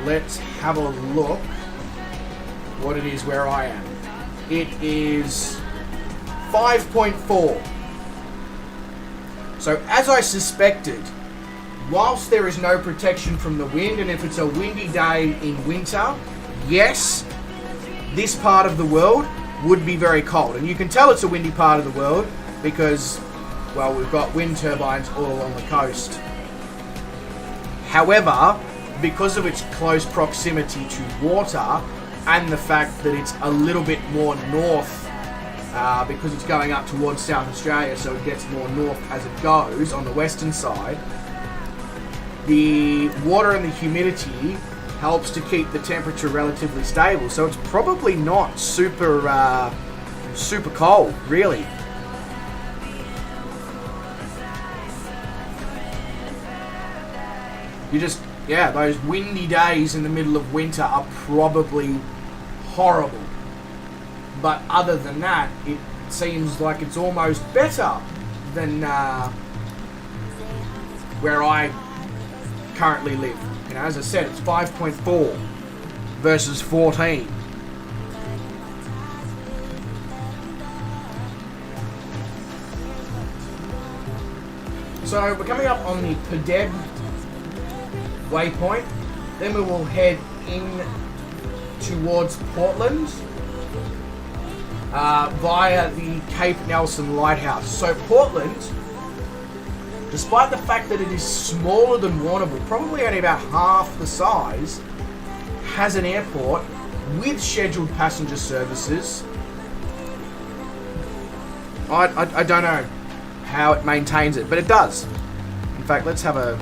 Speaker 3: Let's have a look what it is where I am. It is 5.4. So as I suspected, whilst there is no protection from the wind, and if it's a windy day in winter, yes, this part of the world would be very cold. And you can tell it's a windy part of the world because, well, we've got wind turbines all along the coast. However, because of its close proximity to water and the fact that it's a little bit more north, because it's going up towards South Australia, so it gets more north as it goes on the western side, the water and the humidity helps to keep the temperature relatively stable. So it's probably not super cold, really. Yeah, those windy days in the middle of winter are probably horrible. But other than that, it seems like it's almost better than where I currently live. You know, as I said, it's 5.4 versus 14. So we're coming up on the Pedeb waypoint, then we will head in towards Portland via the Cape Nelson Lighthouse. So Portland, despite the fact that it is smaller than Warrnambool, probably only about half the size, has an airport with scheduled passenger services. I don't know how it maintains it, but it does. In fact, let's have a...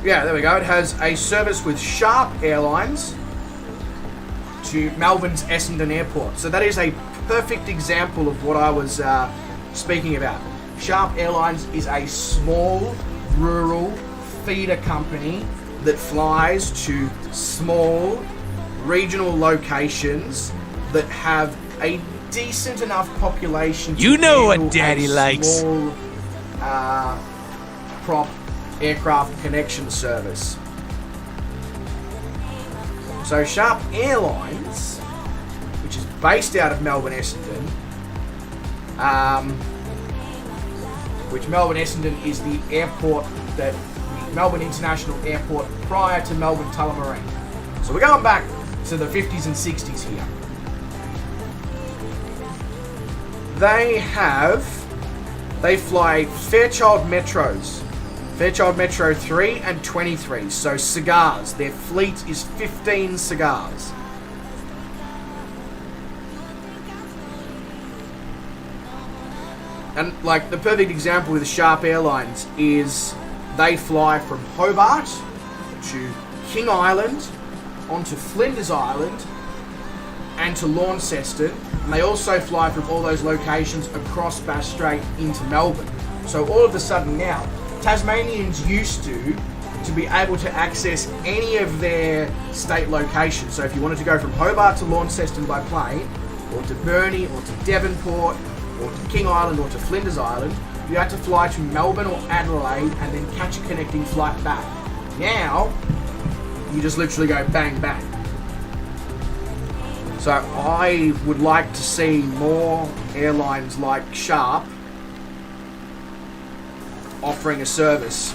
Speaker 3: Yeah, there we go. It has a service with Sharp Airlines to Melbourne's Essendon Airport. So that is a perfect example of what I was speaking about. Sharp Airlines is a small, rural feeder company that flies to small, regional locations that have a decent enough population to
Speaker 6: you know
Speaker 3: handle
Speaker 6: what Daddy likes.
Speaker 3: Small, prop aircraft connection service. So Sharp Airlines, which is based out of Melbourne Essendon, which Melbourne Essendon is the airport that Melbourne International Airport prior to Melbourne Tullamarine. So we're going back to the 50s and 60s here. They fly Fairchild Metros. Fairchild Metro 3 and 23. So cigars. Their fleet is 15 cigars. And like the perfect example with the Sharp Airlines is they fly from Hobart to King Island, onto Flinders Island, and to Launceston. And they also fly from all those locations across Bass Strait into Melbourne. So all of a sudden now, Tasmanians used to be able to access any of their state locations. So if you wanted to go from Hobart to Launceston by plane, or to Burnie, or to Devonport, or to King Island, or to Flinders Island, you had to fly to Melbourne or Adelaide and then catch a connecting flight back. Now, you just literally go bang, bang. So I would like to see more airlines like Sharp offering a service.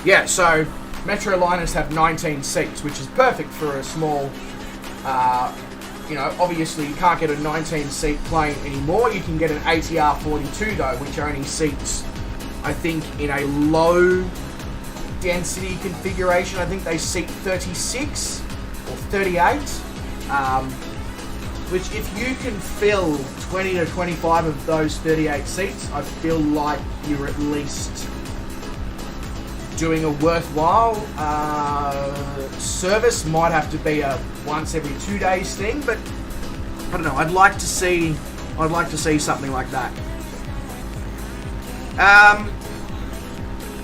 Speaker 3: Yeah, so Metroliners have 19 seats, which is perfect for a small, obviously you can't get a 19-seat plane anymore. You can get an ATR 42 though, which only seats, I think, in a low density configuration. I think they seat 36 or 38, which if you can fill 20 to 25 of those 38 seats, I feel like you're at least doing a worthwhile service. Might have to be a once every 2 days thing, but I don't know. I'd like to see something like that.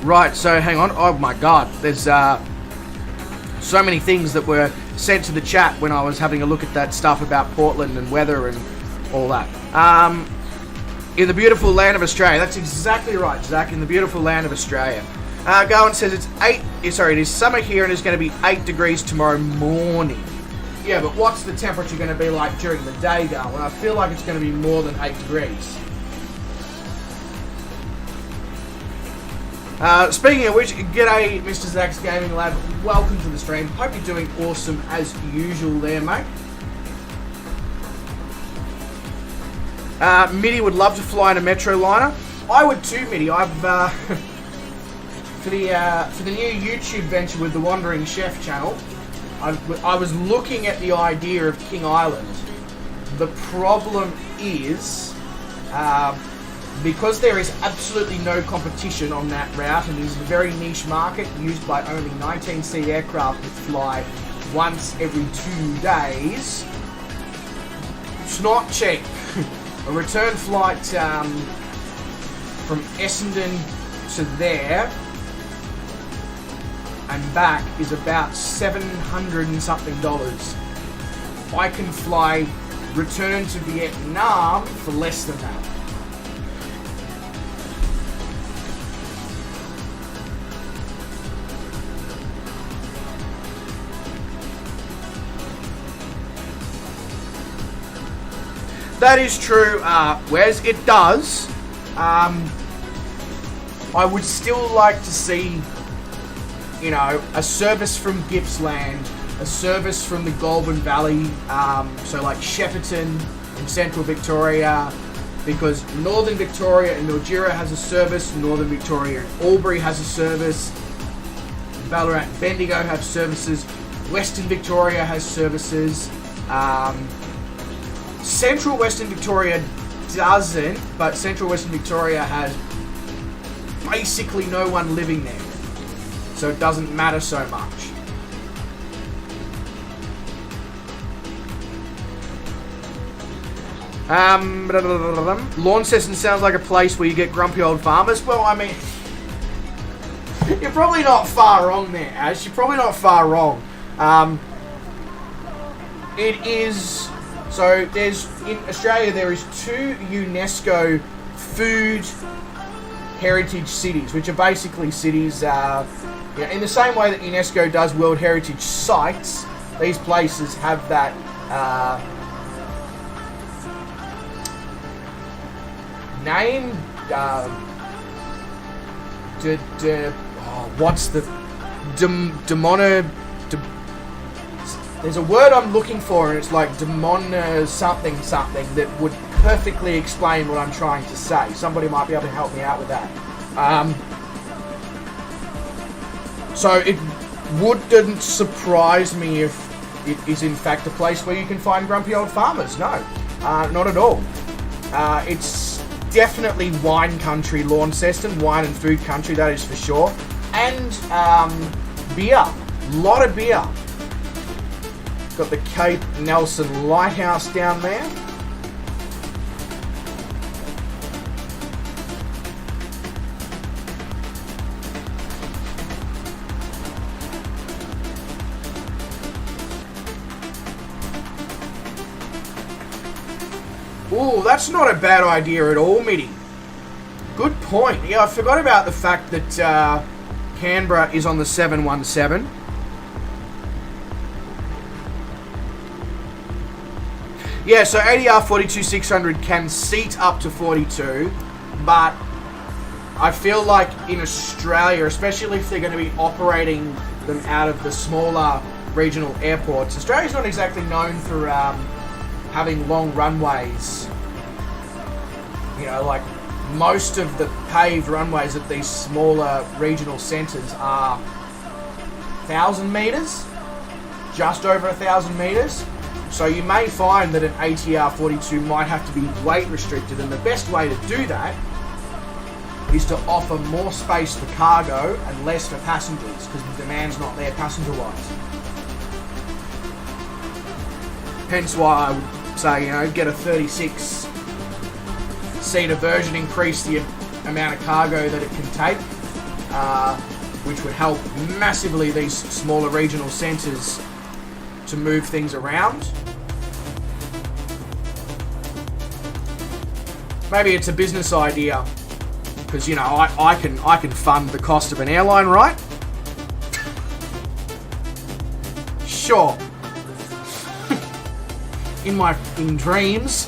Speaker 3: Right, so hang on. Oh my god, there's so many things that were sent to the chat when I was having a look at that stuff about Portland and weather and all that. In the beautiful land of Australia. That's exactly right, Zach. In the beautiful land of Australia. Gawin says it is summer here and it's going to be 8 degrees tomorrow morning. Yeah, but what's the temperature going to be like during the day, Gawin? I feel like it's going to be more than 8 degrees. Speaking of which, g'day Mr. Zach's Gaming Lab. Welcome to the stream. Hope you're doing awesome as usual there, mate. Mitty would love to fly in a Metroliner. I would too, Mitty. I've for the new YouTube venture with the Wandering Chef channel, I was looking at the idea of King Island. The problem is, because there is absolutely no competition on that route and it is a very niche market used by only 19C aircraft that fly once every 2 days, it's not cheap. A return flight from Essendon to there and back is about $700 and something. I can fly return to Vietnam for less than that. That is true, Wes. It does. I would still like to see, a service from Gippsland, a service from the Goulburn Valley, so like Shepparton in central Victoria, because Northern Victoria and Mildura has a service, Northern Victoria and Albury has a service, Ballarat and Bendigo have services, Western Victoria has services, Central Western Victoria doesn't, but Central Western Victoria has basically no one living there, so it doesn't matter so much. Launceston sounds like a place where you get grumpy old farmers. Well, I mean, you're probably not far wrong there, Ash. You're probably not far wrong. It is... So there's, in Australia, there is 2 UNESCO food heritage cities, which are basically cities, in the same way that UNESCO does World Heritage Sites, these places have that name? What's the there's a word I'm looking for, and it's like demon something that would perfectly explain what I'm trying to say. Somebody might be able to help me out with that. So it wouldn't surprise me if it is in fact a place where you can find grumpy old farmers. No, not at all. It's definitely wine country, Launceston, wine and food country, that is for sure. And beer, a lot of beer. Got the Cape Nelson Lighthouse down there. Ooh, that's not a bad idea at all, Mitty. Good point. Yeah, I forgot about the fact that Canberra is on the 717. Yeah, so ADR 42-600 can seat up to 42, but I feel like in Australia, especially if they're going to be operating them out of the smaller regional airports, Australia's not exactly known for having long runways. You know, like most of the paved runways at these smaller regional centres are 1,000 metres, just over 1,000 metres. So you may find that an ATR 42 might have to be weight restricted, and the best way to do that is to offer more space for cargo and less for passengers, because the demand's not there passenger-wise. Hence why I would say, you know, get a 36-seater version, increase the amount of cargo that it can take, which would help massively these smaller regional centres to move things around. Maybe it's a business idea, because you know I can fund the cost of an airline, right? Sure. in dreams.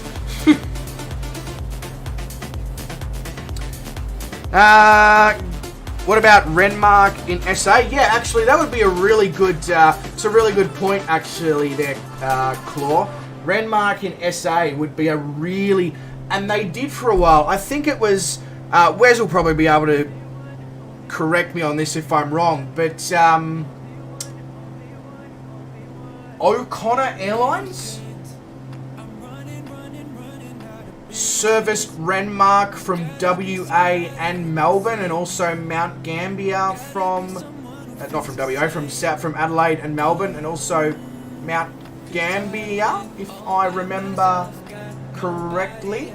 Speaker 3: What about Renmark in SA? Yeah, actually, that would be a really good. It's a really good point, actually. There, Claw. Renmark in SA would be a really, and they did for a while. I think it was. Wes will probably be able to correct me on this if I'm wrong, but O'Connor Airlines serviced Renmark from WA and Melbourne, and also Mount Gambier from not from WA, from Adelaide and Melbourne, and also Mount Gambier, if I remember correctly.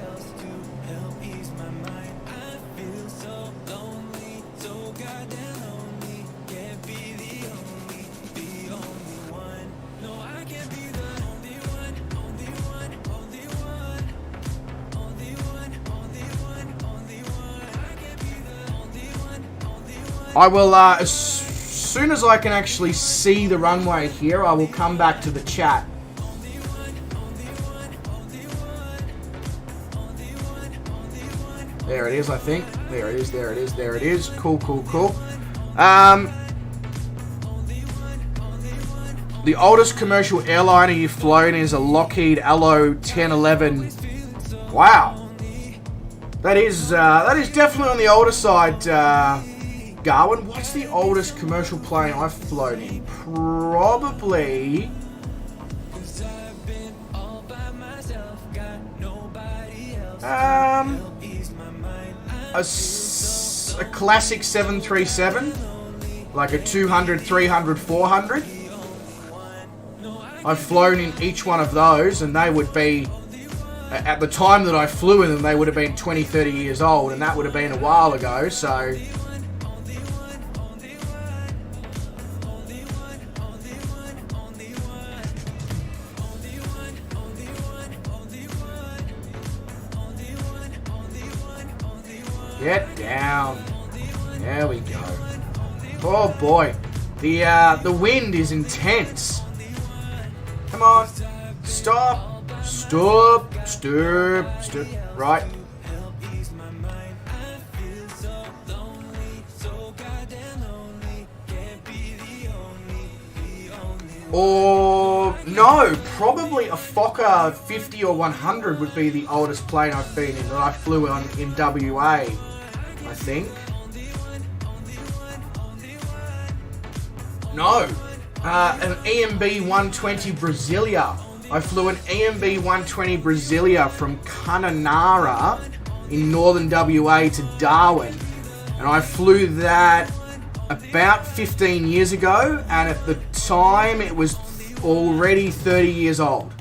Speaker 3: I will, as soon as I can actually see the runway here, I will come back to the chat. There it is, I think. There it is, there it is, there it is. Cool, cool, cool. The oldest commercial airliner you've flown is a Lockheed Allo 1011. Wow. That is definitely on the older side, Gawin. What's the oldest commercial plane I've flown in? Probably a classic 737, like a 200, 300, 400. I've flown in each one of those, and they would be, at the time that I flew in them, they would have been 20, 30 years old, and that would have been a while ago, so... Get down. There we go. Oh boy. The wind is intense. Come on. Stop. Stop. Stop. Stop. Right. Or, no, probably a Fokker 50 or 100 would be the oldest plane I've been in that I flew on in WA, I think. No, an EMB 120 Brasilia. I flew an EMB 120 Brasilia from Kununurra in northern WA to Darwin. And I flew that about 15 years ago, and at the time it was already 30 years old.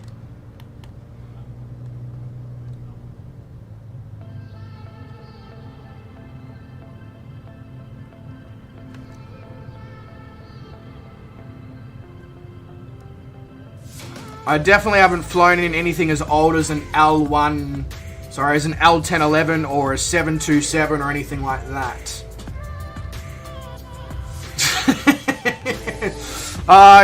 Speaker 3: I definitely haven't flown in anything as old as an as an L1011 or a 727 or anything like that.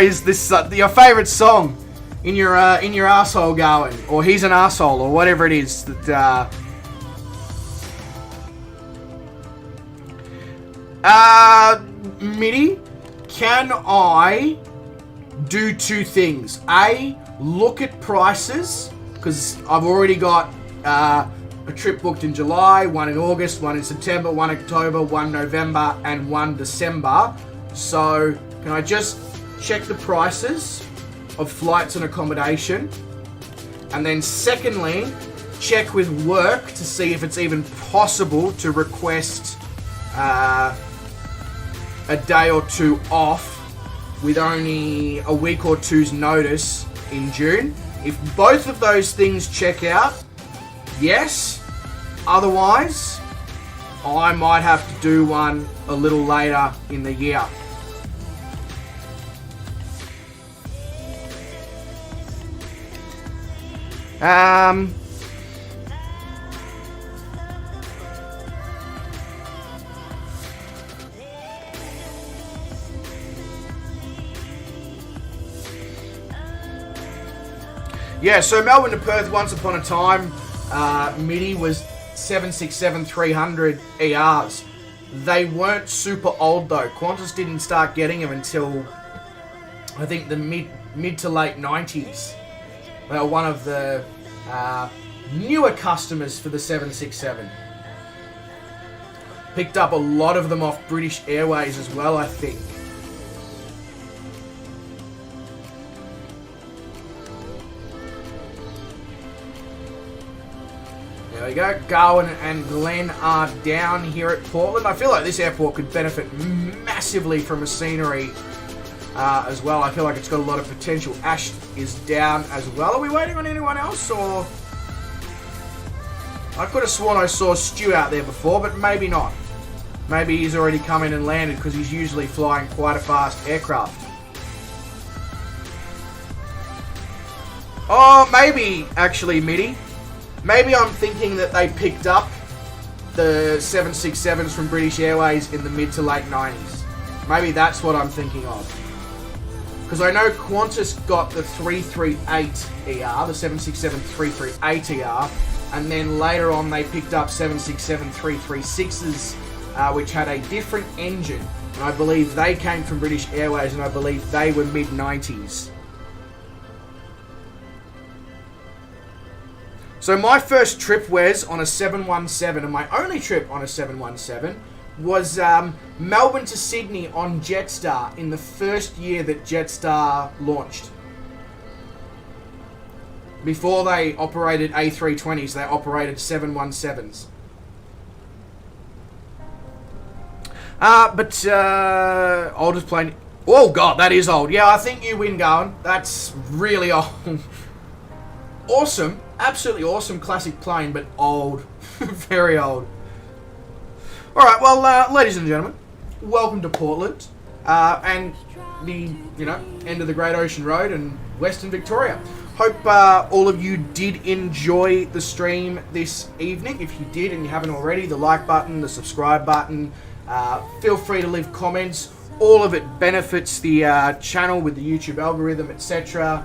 Speaker 3: Is this your favourite song in your arsehole going, or he's an arsehole, or whatever it is that Mitty, can I do two things? A, look at prices, because I've already got a trip booked in July, one in August, one in September, one October, one November, and one December. So can I just check the prices of flights and accommodation? And then secondly, check with work to see if it's even possible to request a day or two off with only a week or two's notice in June. If both of those things check out, yes. Otherwise, I might have to do one a little later in the year. Yeah, so Melbourne to Perth, once upon a time, MIDI was 767-300 ERs. They weren't super old though. Qantas didn't start getting them until, I think, the mid to late 90s. They were one of the newer customers for the 767. Picked up a lot of them off British Airways as well, I think. There we go. Gawin and Glenn are down here at Portland. I feel like this airport could benefit massively from a scenery as well. I feel like it's got a lot of potential. Ash is down as well. Are we waiting on anyone else, or? I could have sworn I saw Stu out there before, but maybe not. Maybe he's already come in and landed because he's usually flying quite a fast aircraft. Oh, maybe, actually, Mitty. Maybe I'm thinking that they picked up the 767s from British Airways in the mid to late 90s. Maybe that's what I'm thinking of. Because I know Qantas got the 338ER, the 767-338ER, and then later on they picked up 767-336s, which had a different engine. And I believe they came from British Airways, and I believe they were mid-90s. So my first trip, Wes, on a 717, and my only trip on a 717, was Melbourne to Sydney on Jetstar in the first year that Jetstar launched. Before they operated A320s, they operated 717s. Oldest plane... Oh, God, that is old. Yeah, I think you win, Gawin. That's really old. Awesome. Absolutely awesome classic plane, but old. Very old. Alright, well, ladies and gentlemen, welcome to Portland. And the, end of the Great Ocean Road and Western Victoria. Hope all of you did enjoy the stream this evening. If you did and you haven't already, the like button, the subscribe button, feel free to leave comments. All of it benefits the channel with the YouTube algorithm, etc.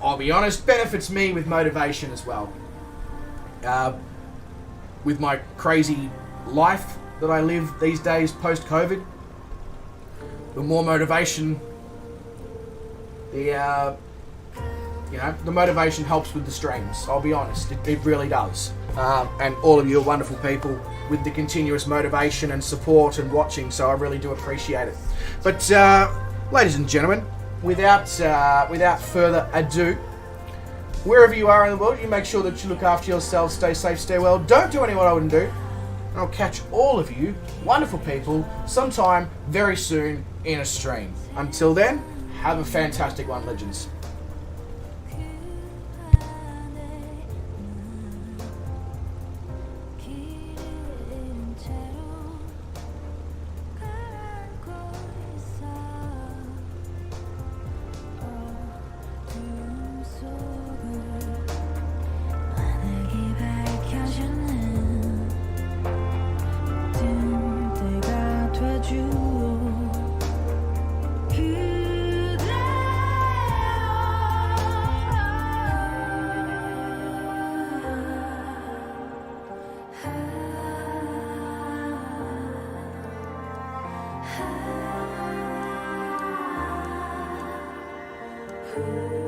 Speaker 3: I'll be honest, benefits me with motivation as well. With my crazy life that I live these days post-COVID, the more motivation The the motivation helps with the streams. I'll be honest, it really does. And all of you are wonderful people with the continuous motivation and support and watching, so I really do appreciate it. But ladies and gentlemen, without further ado, wherever you are in the world, you make sure that you look after yourselves, stay safe, stay well, don't do anyone I wouldn't do, and I'll catch all of you wonderful people sometime very soon in a stream. Until then, have a fantastic one, legends.
Speaker 1: Ooh.